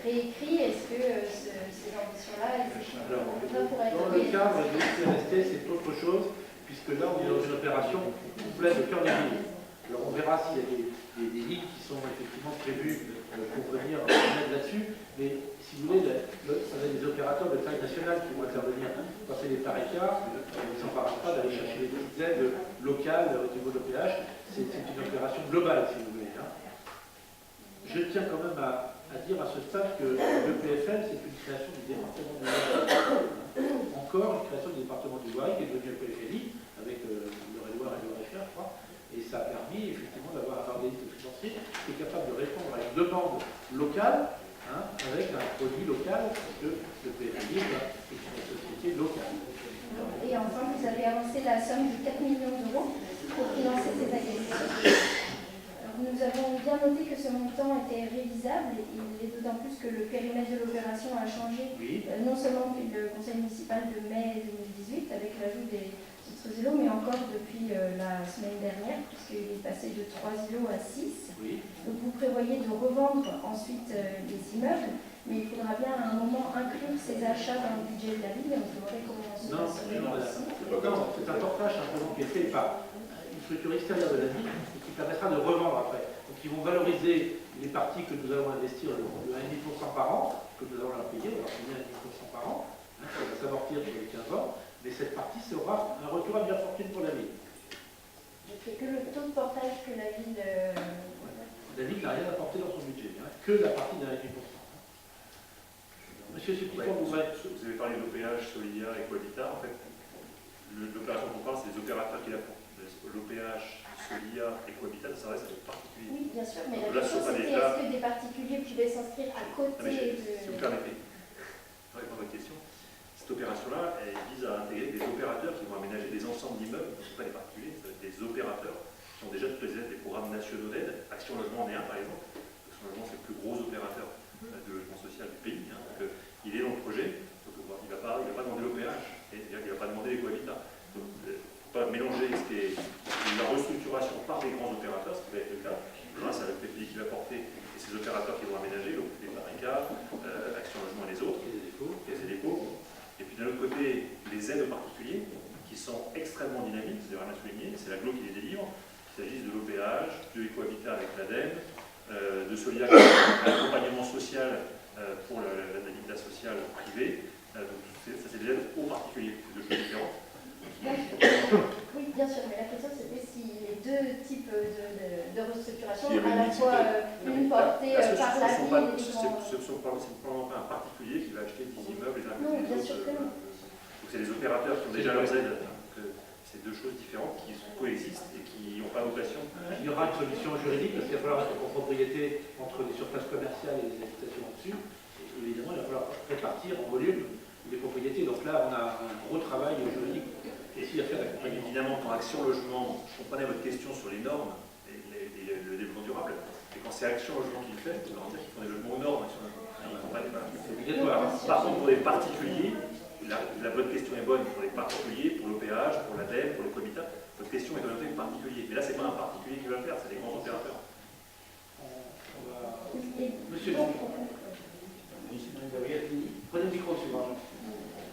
réécrit, est-ce que ces ambitions-là, dans le cadre du CRST, c'est autre chose, puisque là, on est dans une opération complète de cœur de ville. Alors, on verra s'il y a des lignes qui sont effectivement prévues pour venir mettre là-dessus, mais si vous voulez, ça va être des opérateurs de taille nationale qui vont intervenir. Quand c'est des pareillards, ils ne s'embarrassent pas d'aller chercher les petites aides locales au niveau de l'OPH. C'est une opération globale, si vous voulez. Je tiens quand même à dire à ce stade que le PFL, c'est une création du département du Loiret. Encore une création du département du Loiret qui est devenu le PFLI, avec le Loiret et le Loiret, je crois. Et ça a permis effectivement d'avoir un organisme financier qui est capable de répondre à une demande locale, avec un produit local, parce que le PFLI est une société locale. Et enfin, vous avez avancé la somme de 4 millions d'euros pour financer ces acquisitions. Nous avons bien noté que ce montant était révisable, et il est d'autant plus que le périmètre de l'opération a changé, non seulement depuis le conseil municipal de mai 2018, avec l'ajout des autres îlots, mais encore depuis la semaine dernière, puisqu'il est passé de 3 îlots à 6. Donc vous prévoyez de revendre ensuite les immeubles, mais il faudra bien à un moment inclure ces achats dans le budget de la ville, et on devrait comment se passer aussi. Non, c'est un portage simplement qui est fait par une structure extérieure de la ville et qui permettra de revendre après. Donc ils vont valoriser les parties que nous allons investir de 1,5% par an, que nous allons leur payer, on va payer 1,5% par an, ça va s'amortir sur les 15 ans, mais cette partie sera un retour à bien fortune pour la ville. Donc c'est que le taux de portage que la ville... La ville n'a rien apporté dans son budget, que la partie de 1,5%. Monsieur Suppliant, vous avez parlé de l'OPH, Solidia et Cohabitat. En fait, l'opération qu'on parle, c'est les opérateurs qui la font. L'OPH, Solidia et Cohabitat, ça reste des particuliers. Oui, bien sûr, mais donc, la question c'était est-ce que des particuliers pouvaient s'inscrire à côté de... Si vous permettez, je vais répondre à votre question. Cette opération-là, elle vise à intégrer des opérateurs qui vont aménager des ensembles d'immeubles, ce ne sont pas des particuliers, ça va être des opérateurs qui ont déjà toutes les aides des programmes nationaux d'aide. Action Logement en est un, par exemple. Action Logement, c'est le plus gros opérateur de logement social du pays. Donc, il est dans le projet, donc il ne va pas demander l'OPH, c'est-à-dire qu'il ne va pas demander les cohabitants. Donc, il ne faut pas mélanger ce qui est la restructuration par des grands opérateurs, ce qui va être le cas. Là, c'est avec le pays qui va porter, et ces opérateurs qui vont aménager, donc les Pareca, Action Logement et les autres, les dépôts. Et puis d'un autre côté, les aides aux particuliers, qui sont extrêmement dynamiques, c'est vraiment à souligner, c'est la GLO qui les délivre, qu'il s'agisse de l'OPH, de Ecohabitat avec l'ADEME, de Solidac, l'accompagnement social pour l'habitat social privé. Donc ça c'est des aides aux particuliers, c'est deux choses différentes. Oui, bien sûr, mais la question c'était si les deux types de restructuration, à la fois une portée par la ville et c'est probablement pas un particulier qui va acheter 10 immeubles les uns non, bien sûr que non. Donc c'est les opérateurs qui ont déjà leurs aides. C'est deux choses différentes qui coexistent et qui n'ont pas vocation. Il y aura une solution juridique parce qu'il va falloir être en propriété entre les surfaces commerciales et les habitations au-dessus. Et évidemment, il va falloir répartir en volume les propriétés. Donc là, on a un gros travail juridique ici à faire d'accompagnement. évidemment, quand Action Logement, je comprenais votre question sur les normes et le développement durable, et quand c'est Action Logement qui le fait, je peux leur dire qu'ils font des logements aux normes. Action Logement. Ils ne comprennent pas. C'est obligatoire. Par contre, pour les particuliers, votre question est bonne pour les particuliers, pour l'OPH, pour l'ADEME, pour le COMITA. Votre question est orientée aux particuliers. Mais là, ce n'est pas un particulier qui va le faire, c'est des grands opérateurs. Monsieur Grandjean. Prenez le micro, monsieur Grandjean.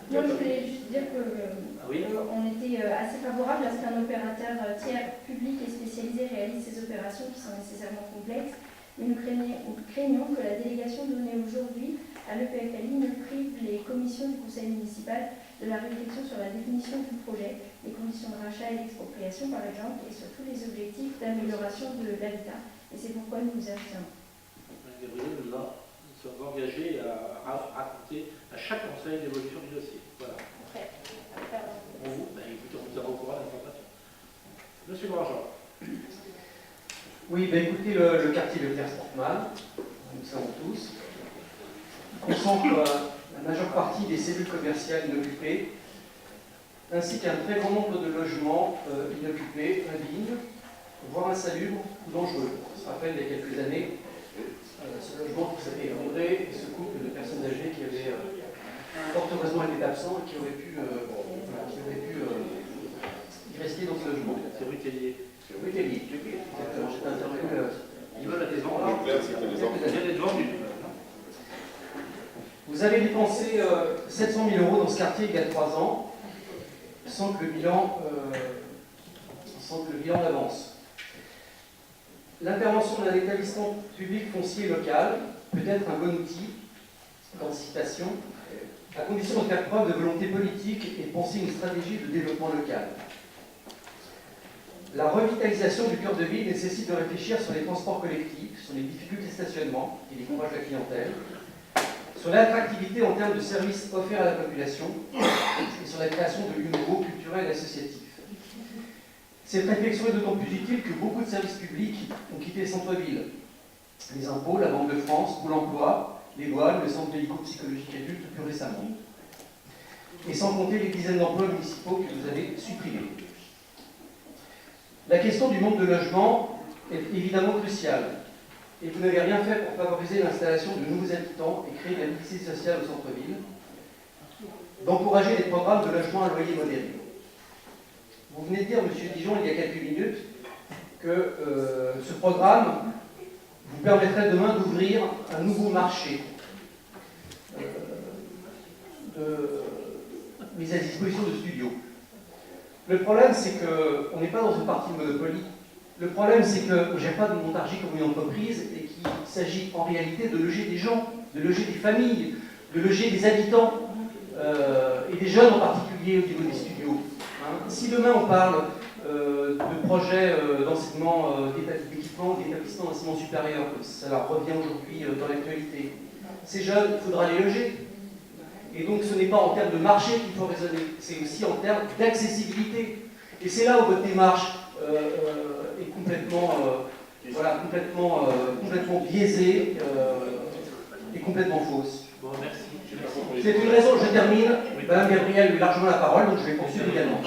Moi, je voulais juste dire qu'on était assez favorable à ce qu'un opérateur tiers public et spécialisé réalise ces opérations qui sont nécessairement complexes, mais nous craignons que la délégation donnée aujourd'hui à l'EPFLI ne prive les commissions du conseil municipal de la réflexion sur la définition du projet, les conditions de rachat et d'expropriation par exemple, et sur tous les objectifs d'amélioration de l'habitat. Et c'est pourquoi nous nous abstiendrons. Gabriel, nous sommes engagés à raconter à chaque conseil l'évolution du dossier. Voilà. Écoutez, on vous a au courant d'information. Monsieur Grandjean. Oui, écoutez, le quartier de Pierre Sportman, nous le savons tous, concentre la majeure partie des cellules commerciales inoccupées, ainsi qu'un très grand nombre de logements inoccupés, indignes, voire insalubres ou dangereux. On se rappelle, il y a quelques années, ce logement qui s'était effondré, et ce couple de personnes âgées qui avaient fort heureusement été absents et qui auraient pu y rester dans ce logement. C'est rue Tellier. C'est rue Tellier. Exactement, j'étais intervenu. Ils veulent la maison. Vous avez dépensé 700 000 € dans ce quartier il y a 3 ans, sans que le bilan n'avance. L'intervention d'un établissement public foncier local peut être un bon outil d'anticipation, à condition de faire preuve de volonté politique et de penser une stratégie de développement local. La revitalisation du cœur de ville nécessite de réfléchir sur les transports collectifs, sur les difficultés de stationnement et les courages de la clientèle, sur l'attractivité en termes de services offerts à la population et sur la création de lieux nouveaux, culturels et associatifs. Cette réflexion est d'autant plus utile que beaucoup de services publics ont quitté les centres-villes. Les impôts, la Banque de France, Pôle emploi, les douanes, le centre médico-psychologique adulte plus récemment. Et sans compter les dizaines d'emplois municipaux que vous avez supprimés. La question du manque de logement est évidemment cruciale. Et vous n'avez rien fait pour favoriser l'installation de nouveaux habitants et créer de la mixité sociale au centre-ville, d'encourager des programmes de logement à loyer modéré. Vous venez de dire, monsieur Dijon, il y a quelques minutes, que ce programme vous permettrait demain d'ouvrir un nouveau marché de mise à disposition de studios. Le problème, c'est qu'on n'est pas dans une partie de Monopoly. Le problème, c'est qu'on ne gère pas de Montargis comme une entreprise et qu'il s'agit en réalité de loger des gens, de loger des familles, de loger des habitants et des jeunes en particulier au niveau des studios. Si demain on parle de projets d'enseignement, d'équipement, d'établissement d'enseignement supérieur, comme ça revient aujourd'hui dans l'actualité, ces jeunes, il faudra les loger. Et donc ce n'est pas en termes de marché qu'il faut raisonner, c'est aussi en termes d'accessibilité. Et c'est là où votre démarche est complètement biaisée et complètement fausse. Bon, merci. C'est une raison, je termine. Madame Gabriel a eu largement la parole, donc je vais poursuivre également.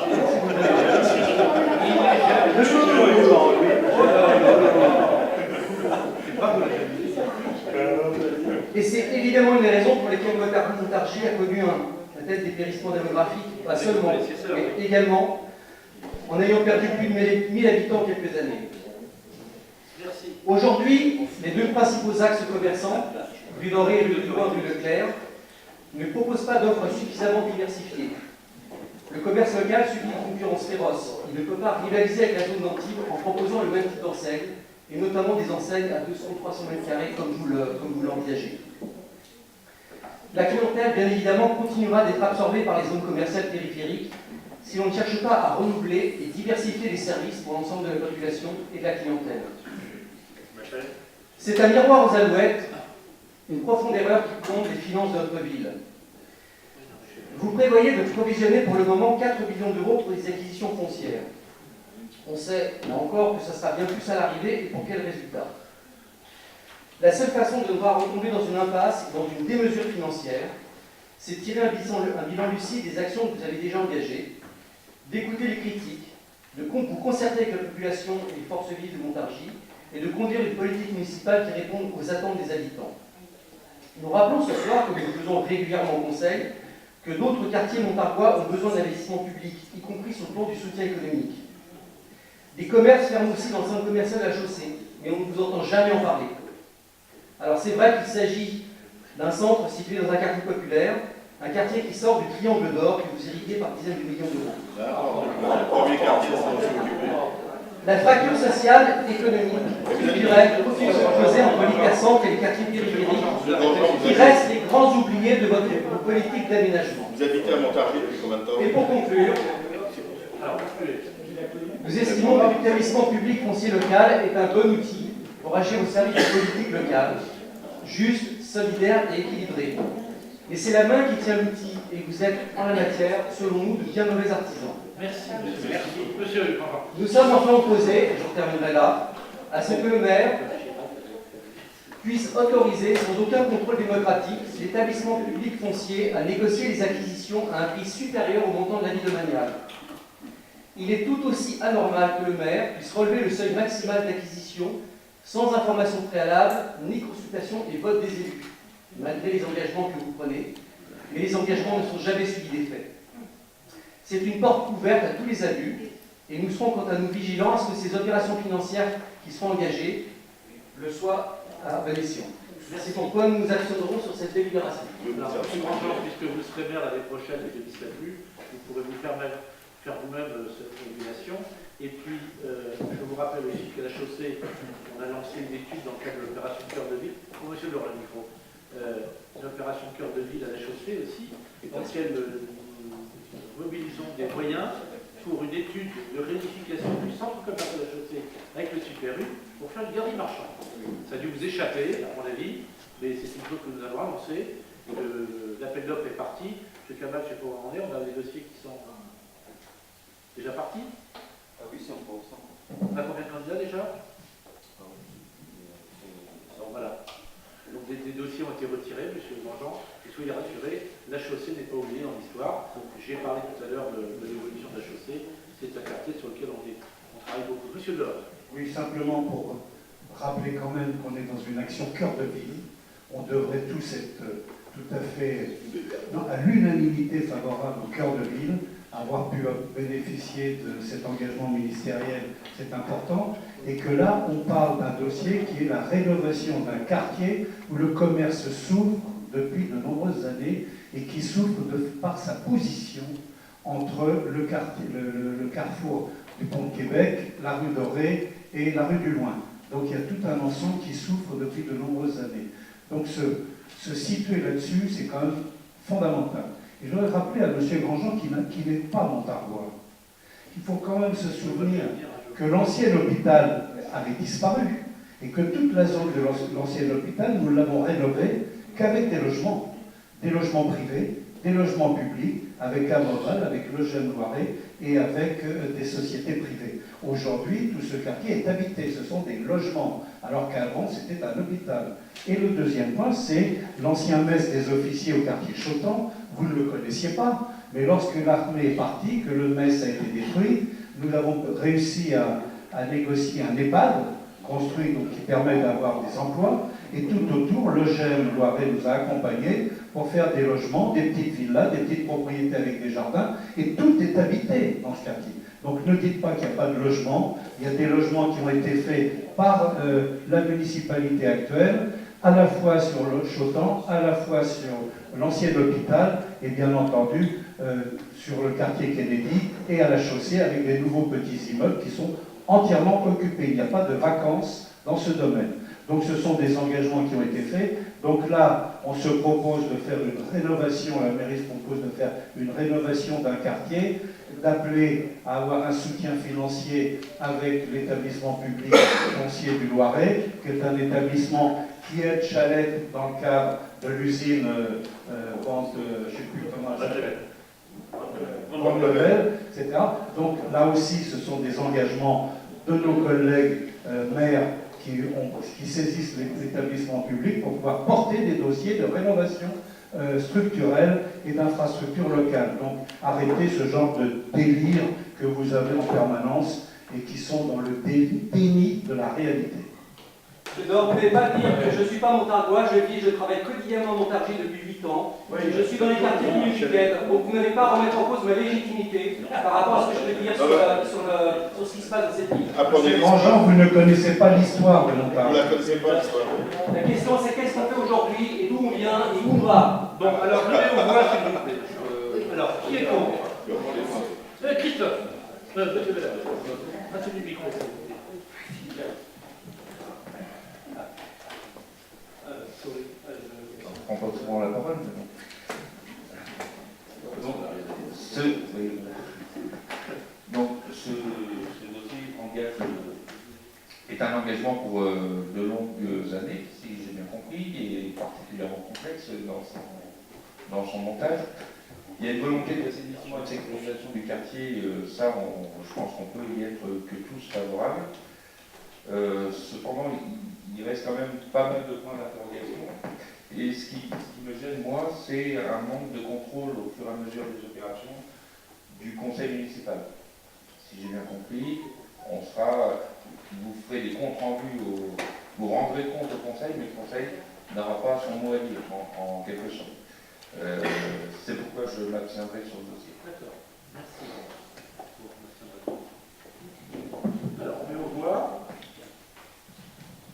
Et c'est évidemment une des raisons pour lesquelles Montargis a connu un tel dépérissement démographique, pas seulement, mais également en ayant perdu plus de 1000 habitants en quelques années. Aujourd'hui, les deux principaux axes commerçants, rue Doré et rue Leclerc, ne proposent pas d'offres suffisamment diversifiées. Le commerce local subit une concurrence féroce. Il ne peut pas rivaliser avec la zone d'Antibes en proposant le même type d'enseigne, et notamment des enseignes à 200-300 m² comme vous l'envisagez. La clientèle, bien évidemment, continuera d'être absorbée par les zones commerciales périphériques si l'on ne cherche pas à renouveler et diversifier les services pour l'ensemble de la population et de la clientèle. C'est un miroir aux alouettes, une profonde erreur qui plombe les finances de notre ville. Vous prévoyez de provisionner pour le moment 4 millions d'euros pour les acquisitions foncières. On sait, là encore, que ça sera bien plus à l'arrivée et pour quel résultat. La seule façon de ne pas retomber dans une impasse, dans une démesure financière, c'est de tirer un bilan lucide des actions que vous avez déjà engagées, d'écouter les critiques vous concerter avec la population et les forces vives de Montargis et de conduire une politique municipale qui réponde aux attentes des habitants. Nous rappelons ce soir, comme nous le faisons régulièrement au Conseil, que d'autres quartiers montargois ont besoin d'investissements publics, y compris sur le plan du soutien économique. Des commerces ferment aussi dans le centre commercial à la chaussée, mais on ne vous entend jamais en parler. Alors c'est vrai qu'il s'agit d'un centre situé dans un quartier populaire, un quartier qui sort du triangle d'or que vous irriguez par dizaines de millions d'euros. Le premier quartier, c'est occupé. La fracture sociale, économique, culturelle continue de se creuser entre l'hypercentre et les quartiers périphériques, qui restent les grands oubliés de votre politique d'aménagement. Vous habitez à Montargis depuis combien de temps? Et pour conclure, nous estimons que l'établissement public foncier local est un bon outil pour agir au service de politique locale, juste, solidaire et équilibrée. Mais c'est la main qui tient l'outil et vous êtes, en la matière, selon nous, de bien mauvais artisans. Merci, monsieur. Merci. Monsieur. Nous sommes enfin opposés, j'en terminerai là, à ce que le maire puisse autoriser, sans aucun contrôle démocratique, l'établissement public foncier à négocier les acquisitions à un prix supérieur au montant de l'avis domanial. Il est tout aussi anormal que le maire puisse relever le seuil maximal d'acquisition sans information préalable, ni consultation et vote des élus, malgré les engagements que vous prenez, mais les engagements ne sont jamais suivis des faits. C'est une porte ouverte à tous les abus, et nous serons quant à nous vigilants à ce que ces opérations financières qui seront engagées le soient à bon escient. C'est pourquoi nous nous abstiendrons sur cette délibération. Alors, M. Grandjean, puisque vous serez maire l'année prochaine et que je n'y serai plus, vous pourrez vous permettre faire vous-même cette régulation. Et puis, je vous rappelle aussi qu'à la chaussée, on a lancé une étude dans le cadre de l'opération Cœur de Ville, pour monsieur le micro, l'opération Cœur de Ville à la chaussée aussi, dans laquelle nous mobilisons des moyens pour une étude de réunification du centre commercial de la chaussée avec le Super U pour faire une galerie marchande. Ça a dû vous échapper, à mon avis, mais c'est une chose que nous allons annoncer. L'appel d'offres est parti. M. Kamal, je ne sais pas où on en est, on a des dossiers qui sont déjà partis. Ah oui, c'est en cours. On a combien de candidats déjà? Voilà. Donc des dossiers ont été retirés, M. Grandjean, et soyez rassurés, la chaussée n'est pas oubliée dans l'histoire. J'ai parlé tout à l'heure de l'évolution de la chaussée, c'est un quartier sur lequel on travaille beaucoup. Monsieur Delors. Oui, simplement pour rappeler quand même qu'on est dans une action cœur de ville. On devrait tous être tout à fait à l'unanimité favorable au cœur de ville. Avoir pu bénéficier de cet engagement ministériel, c'est important, et que là, on parle d'un dossier qui est la rénovation d'un quartier où le commerce souffre depuis de nombreuses années et qui souffre par sa position entre le carrefour du Pont de Québec, la rue Dorée et la rue du Loing. Donc il y a tout un ensemble qui souffre depuis de nombreuses années. Donc se situer là-dessus, c'est quand même fondamental. Et je voudrais rappeler à M. Grandjean qui n'est pas montargois. Il faut quand même se souvenir que l'ancien hôpital avait disparu et que toute la zone de l'ancien hôpital, nous l'avons rénové qu'avec des logements privés, des logements publics, avec Amoral, avec Le Jeune Loiret et avec des sociétés privées. Aujourd'hui, tout ce quartier est habité, ce sont des logements, alors qu'avant c'était un hôpital. Et le deuxième point, c'est l'ancien mess des officiers au quartier Chotan. Vous ne le connaissiez pas, mais lorsque l'armée est partie, que le mess a été détruit, nous avons réussi à négocier un EHPAD construit donc, qui permet d'avoir des emplois, et tout autour, le GEM Loiret nous a accompagnés pour faire des logements, des petites villas, des petites propriétés avec des jardins, et tout est habité dans ce quartier. Donc ne dites pas qu'il n'y a pas de logement, il y a des logements qui ont été faits par la municipalité actuelle, à la fois sur le Chotan, à la fois sur l'ancien hôpital, et bien entendu sur le quartier Kennedy, et à la chaussée avec des nouveaux petits immeubles qui sont entièrement occupés. Il n'y a pas de vacances dans ce domaine. Donc ce sont des engagements qui ont été faits. Donc là, on se propose de faire une rénovation, la mairie se propose de faire une rénovation d'un quartier, d'appeler à avoir un soutien financier avec l'établissement public foncier du Loiret, qui est un établissement qui aide Chalette dans le cadre de l'usine vente, je ne sais plus comment elle s'appelle, Grande Level, etc. Donc là aussi, ce sont des engagements de nos collègues maires qui saisissent l'établissement public pour pouvoir porter des dossiers de rénovation structurelle et d'infrastructures locales. Donc arrêtez ce genre de délire que vous avez en permanence et qui sont dans le déni de la réalité. Ne pouvez pas dire que je ne suis pas montargois, je travaille quotidiennement en Montargis depuis 8 ans. Je suis dans les quartiers du week-end, donc vous n'avez pas à remettre en cause ma légitimité par rapport à ce que je peux dire sur ce qui se passe dans cette ville. Monsieur Grandjean, vous ne connaissez pas l'histoire de Montargis. Vous ne la connaissez pas, l'histoire. La question c'est qu'est-ce qu'on fait aujourd'hui et d'où on vient et où on va. Bon, alors je vais au voix, s'il vous plaît. Alors, qui est contre Christophe. Monsieur Bédard. Monsieur du micro. On prend pas souvent la parole, mais bon. Donc, ce dossier est un engagement pour de longues années, si j'ai bien compris, et particulièrement complexe dans son montage. Il y a une volonté d'assainissement et de sécurisation du quartier, ça, je pense qu'on peut y être que tous favorables. Cependant, il reste quand même pas mal de points d'interrogation. Et ce qui me gêne, moi, c'est un manque de contrôle au fur et à mesure des opérations du conseil municipal. Si j'ai bien compris, vous ferez des comptes rendus, vous rendrez compte au conseil, mais le conseil n'aura pas son mot à dire, en quelque sorte. C'est pourquoi je m'abstiendrai sur le dossier. D'accord, merci. Alors, on met au voix.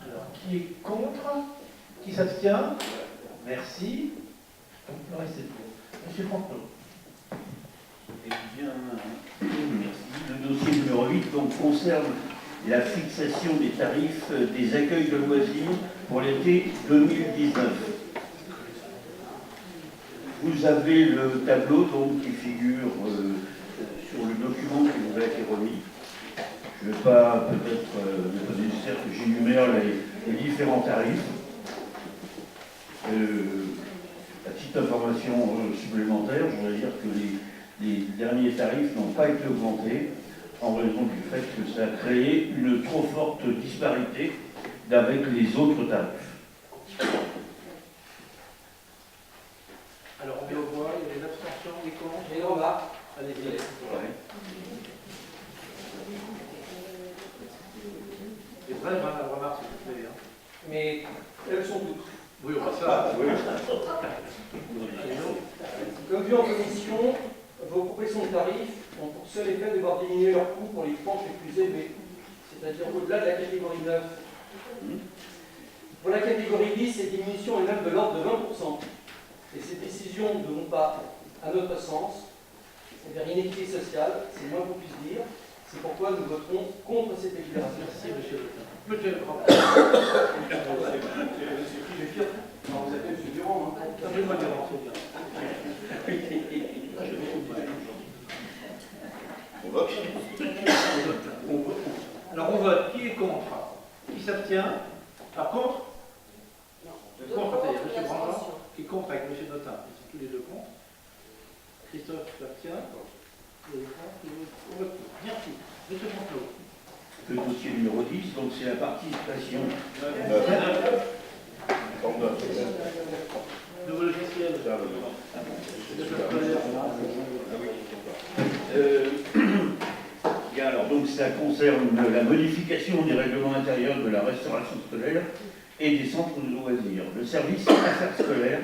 Alors, qui est contre? Qui s'abstient? Merci. Donc, le reste est pour. Monsieur Franco. Eh bien, merci. Le dossier numéro 8 donc, concerne la fixation des tarifs des accueils de loisirs pour l'été 2019. Vous avez le tableau donc, qui figure sur le document qui vous a été remis. Je ne vais pas peut-être ne pas nécessaire que j'énumère les différents tarifs. À titre d'information supplémentaire, je voudrais dire que les derniers tarifs n'ont pas été augmentés en raison du fait que ça a créé une trop forte disparité avec les autres tarifs. Alors, on met au voix, il y a des abstentions, des contre. J'ai une remarque. Allez-y. Et bref, la remarque, s'il vous plaît. Mais elles sont toutes. Oui, on va ça. Oui. Comme vu en commission, vos propositions de tarifs ont pour seul effet de voir diminuer leurs coûts pour les tranches les plus élevées, c'est-à-dire au-delà de la catégorie 9. Pour la catégorie 10, cette diminution est même de l'ordre de 20%. Et ces décisions ne vont pas, à notre sens, vers l'inéquité sociale, c'est le moins qu'on puisse dire. C'est pourquoi nous voterons contre cette déclaration. Merci, monsieur le président. Monsieur le Non, vous appelez M. Durand, hein. Je vais Durand, c'est bien. On vote. Alors on vote. Qui est contre? Qui s'abstient? Par contre? Contre, c'est-à-dire M. Grandjean, qui est contre avec M. Notin. Ils sont tous les deux contre. Christophe s'abstient. On vote. Merci. M. Franco. Le dossier numéro 10, donc c'est la participation. Nouveau logiciel. Bien, alors donc ça concerne la modification des règlements intérieurs de la restauration scolaire et des centres de loisirs. Le service affaires scolaires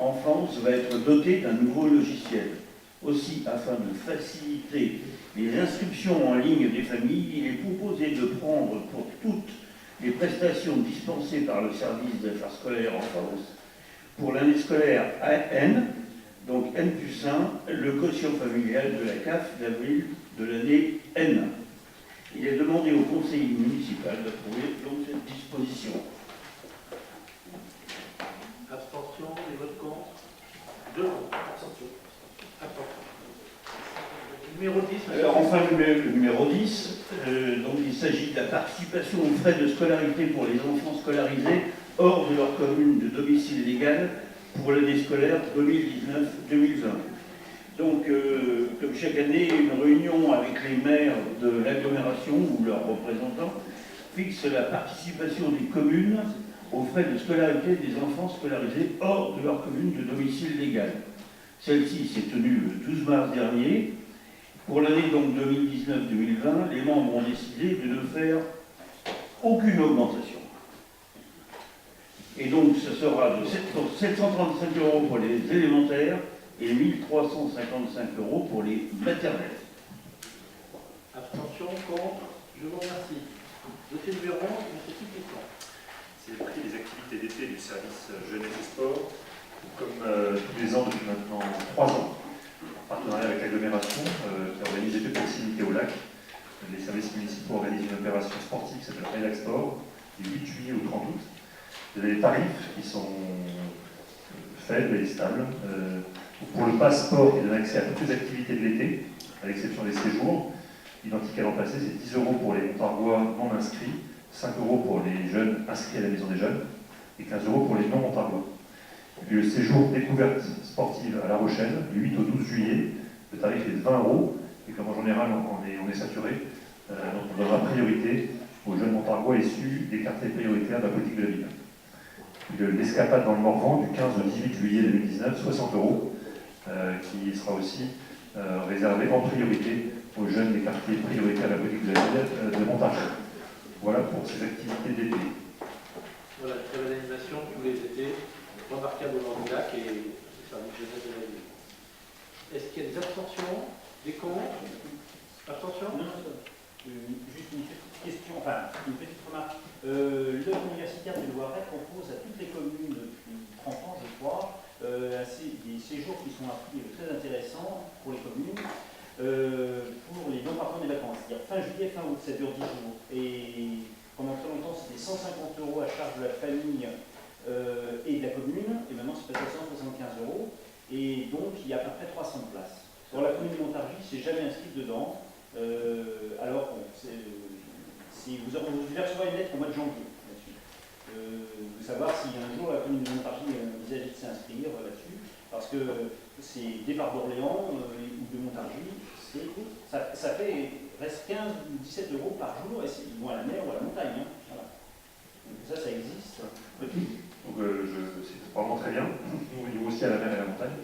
enfance va être doté d'un nouveau logiciel. Aussi, afin de faciliter les inscriptions en ligne des familles, il est proposé de prendre pour toutes les prestations dispensées par le service d'affaires scolaires enfance pour l'année scolaire N, donc N+1, le quotient familial de la CAF d'avril de l'année N. Il est demandé au conseil municipal d'approuver donc cette disposition. Abstention, les votes contre. 2 contre. Abstention. Numéro 10. Alors enfin le numéro 10, donc il s'agit de la participation aux frais de scolarité pour les enfants scolarisés hors de leur commune de domicile légal pour l'année scolaire 2019-2020. Donc, comme chaque année, une réunion avec les maires de l'agglomération ou leurs représentants fixe la participation des communes aux frais de scolarité des enfants scolarisés hors de leur commune de domicile légal. Celle-ci s'est tenue le 12 mars dernier. Pour l'année donc 2019-2020, les membres ont décidé de ne faire aucune augmentation. Et donc ce sera de 735 € pour les élémentaires et 1355 € pour les maternelles. Abstention, contre, je vous remercie. Dossier numéro 11, monsieur Tupicon. C'est le prix des activités d'été du service jeunesse et sport. Comme tous les ans depuis maintenant 3 ans, en partenariat avec l'agglomération qui organise des fêtes de proximité au lac, les services municipaux organisent une opération sportive qui s'appelle Relax Sport du 8 juillet au 30 août. Vous avez des tarifs qui sont faibles et stables. Pour le passeport qui donne accès à toutes les activités de l'été, à l'exception des séjours, identique à l'an passé, c'est 10 € pour les Montargois non inscrits, 5 € pour les jeunes inscrits à la maison des jeunes et 15 € pour les non Montargois. Le séjour découverte sportive à La Rochelle, du 8 au 12 juillet, le tarif est de 20 €, et comme en général on est saturé, donc on donnera priorité aux jeunes Montargois issus des quartiers prioritaires de la politique de la ville. L'escapade dans le Morvan du 15 au 18 juillet 2019, 60 €, qui sera aussi réservé en priorité aux jeunes des quartiers prioritaires de la politique de la ville de Montargis. Voilà pour ces activités d'été. Voilà, très belle animation tous les étés, remarquable au nord du lac et le service jeunesse de la ville. Est-ce qu'il y a des abstentions, des contre? Abstention? Juste une petite question, enfin une petite remarque. L'œuvre universitaire du Loiret propose à toutes les communes depuis 30 ans, je crois, des séjours qui sont à prix très intéressants pour les communes, pour les non-partants des vacances. C'est-à-dire fin juillet, fin août, ça dure 10 jours. Et pendant très longtemps, c'était 150 € à charge de la famille et de la commune, et maintenant c'est passé à 175 €. Et donc il y a à peu près 300 places. Dans la commune de Montargis, c'est jamais inscrit dedans. Alors, bon, vous devez recevoir une lettre au mois de janvier là-dessus. De savoir si un jour la commune de Montargis envisage de s'inscrire là-dessus, parce que c'est départ d'Orléans ou de Montargis, ça reste 15 ou 17 € par jour, et ils vont à la mer ou à la montagne. Hein. Voilà. Donc ça existe. Donc c'est vraiment très bien. Nous aussi à la mer et à la montagne.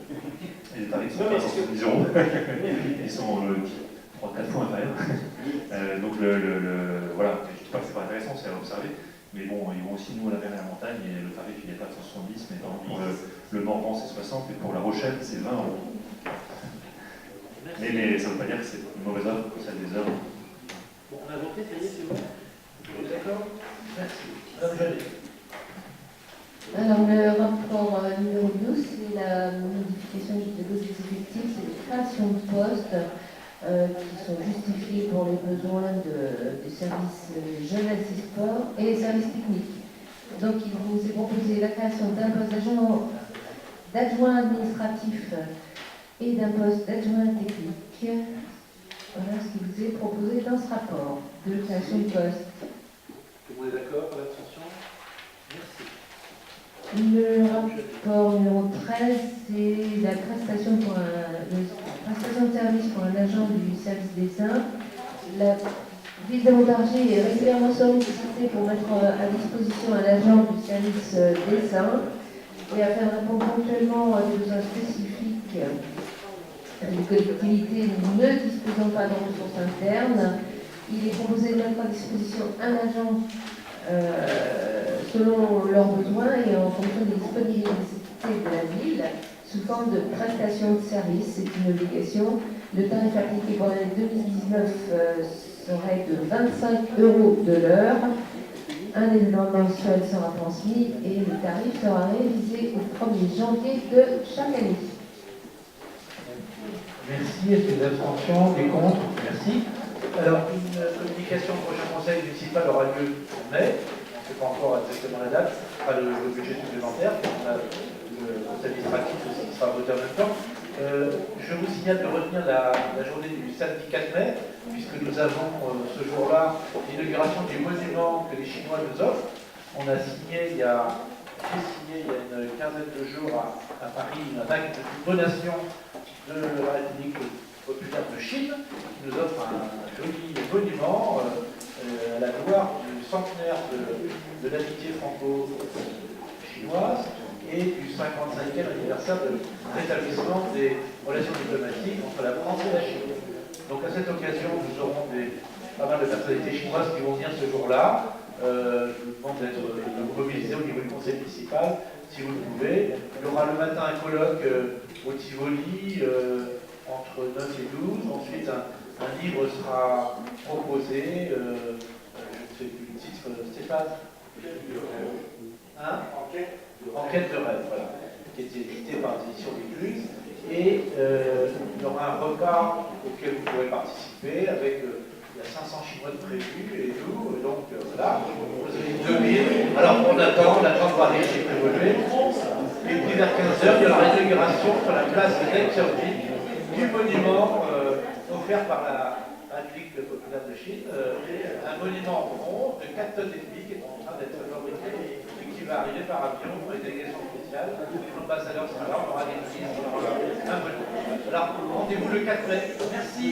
Et les tarifs sont pas 70 €. Ils sont 3-4 fois inférieurs. Donc voilà, je ne dis pas que c'est pas intéressant, c'est à observer. Mais bon, ils vont aussi nous à la mer et à la montagne, et le tarif il n'est pas de 170, mais par exemple pour le Morvan c'est 60, et pour La Rochelle c'est 20 €. Mais ça ne veut pas dire que c'est une mauvaise offre, que c'est des œuvres. Bon, on a voté, ça y est, c'est bon. Vous êtes d'accord? Merci. Madame Jallet. Alors, le rapport numéro 12, c'est la modification des effectifs, c'est les créations de postes qui sont justifiées pour les besoins des services jeunesse et sport et les services techniques. Donc, il vous est proposé la création d'un poste d'adjoint administratif et d'un poste d'adjoint technique. Voilà ce qui vous est proposé dans ce rapport de création de poste. Tout le monde est d'accord pour l'abstention? Merci. Le rapport numéro 13, c'est la prestation de service pour un agent du service dessin. La ville de Montargis est régulièrement sollicitée pour mettre à disposition un agent du service dessin et afin de répondre ponctuellement à des besoins spécifiques des collectivités ne disposant pas de ressources internes. Il est proposé de mettre à disposition un agent selon leurs besoins et en fonction des disponibilités de la ville, sous forme de prestation de service. C'est une obligation. Le tarif appliqué pour l'année 2019 serait de 25 € de l'heure. Un événement mensuel sera transmis et le tarif sera révisé au 1er janvier de chaque année. Merci. Est-ce que des abstentions, des contre? Merci. Alors, une communication au prochain conseil municipal aura lieu en mai. On ne sait pas encore exactement la date. Pas le budget supplémentaire. On a le conseil administratif aussi qui sera voté en même temps. Je vous signale de retenir la journée du samedi 4 mai, puisque nous avons ce jour-là l'inauguration du monument que les Chinois nous offrent. On a signé il y a une quinzaine de jours à Paris un acte de donation de la République populaire de Chine, qui nous offre un joli monument à la gloire du centenaire de l'amitié franco-chinoise et du 55e anniversaire de rétablissement des relations diplomatiques entre la France et la Chine. Donc à cette occasion, nous aurons pas mal de personnalités chinoises qui vont venir ce jour-là. Je vous demande de vous mobiliser au niveau du conseil municipal, si vous le pouvez. Il y aura le matin un colloque au Tivoli entre 9 et 12. Ensuite, un livre sera proposé. Je ne sais plus le titre, Stéphane. Hein? Enquête de rêve, voilà, qui est édité par les éditions Écluse. Et il y aura un repas auquel vous pourrez participer avec il y a 500 Chinois de prévus et tout. Donc voilà, vous avez 2000. Alors on attend de voir les chiffres évoluer. Et puis vers 15h, il y aura l'inauguration sur la place de Deng Xiaoping du monument offert par la République populaire de Chine, un monument rond de 4 tonnes et demie qui est en train d'être fabriqué et qui va arriver par avion pour les délégations spéciales. L'ambassadeur sera là, on aura des ministres, on aura un monument. Alors rendez-vous le 4 mai. Merci.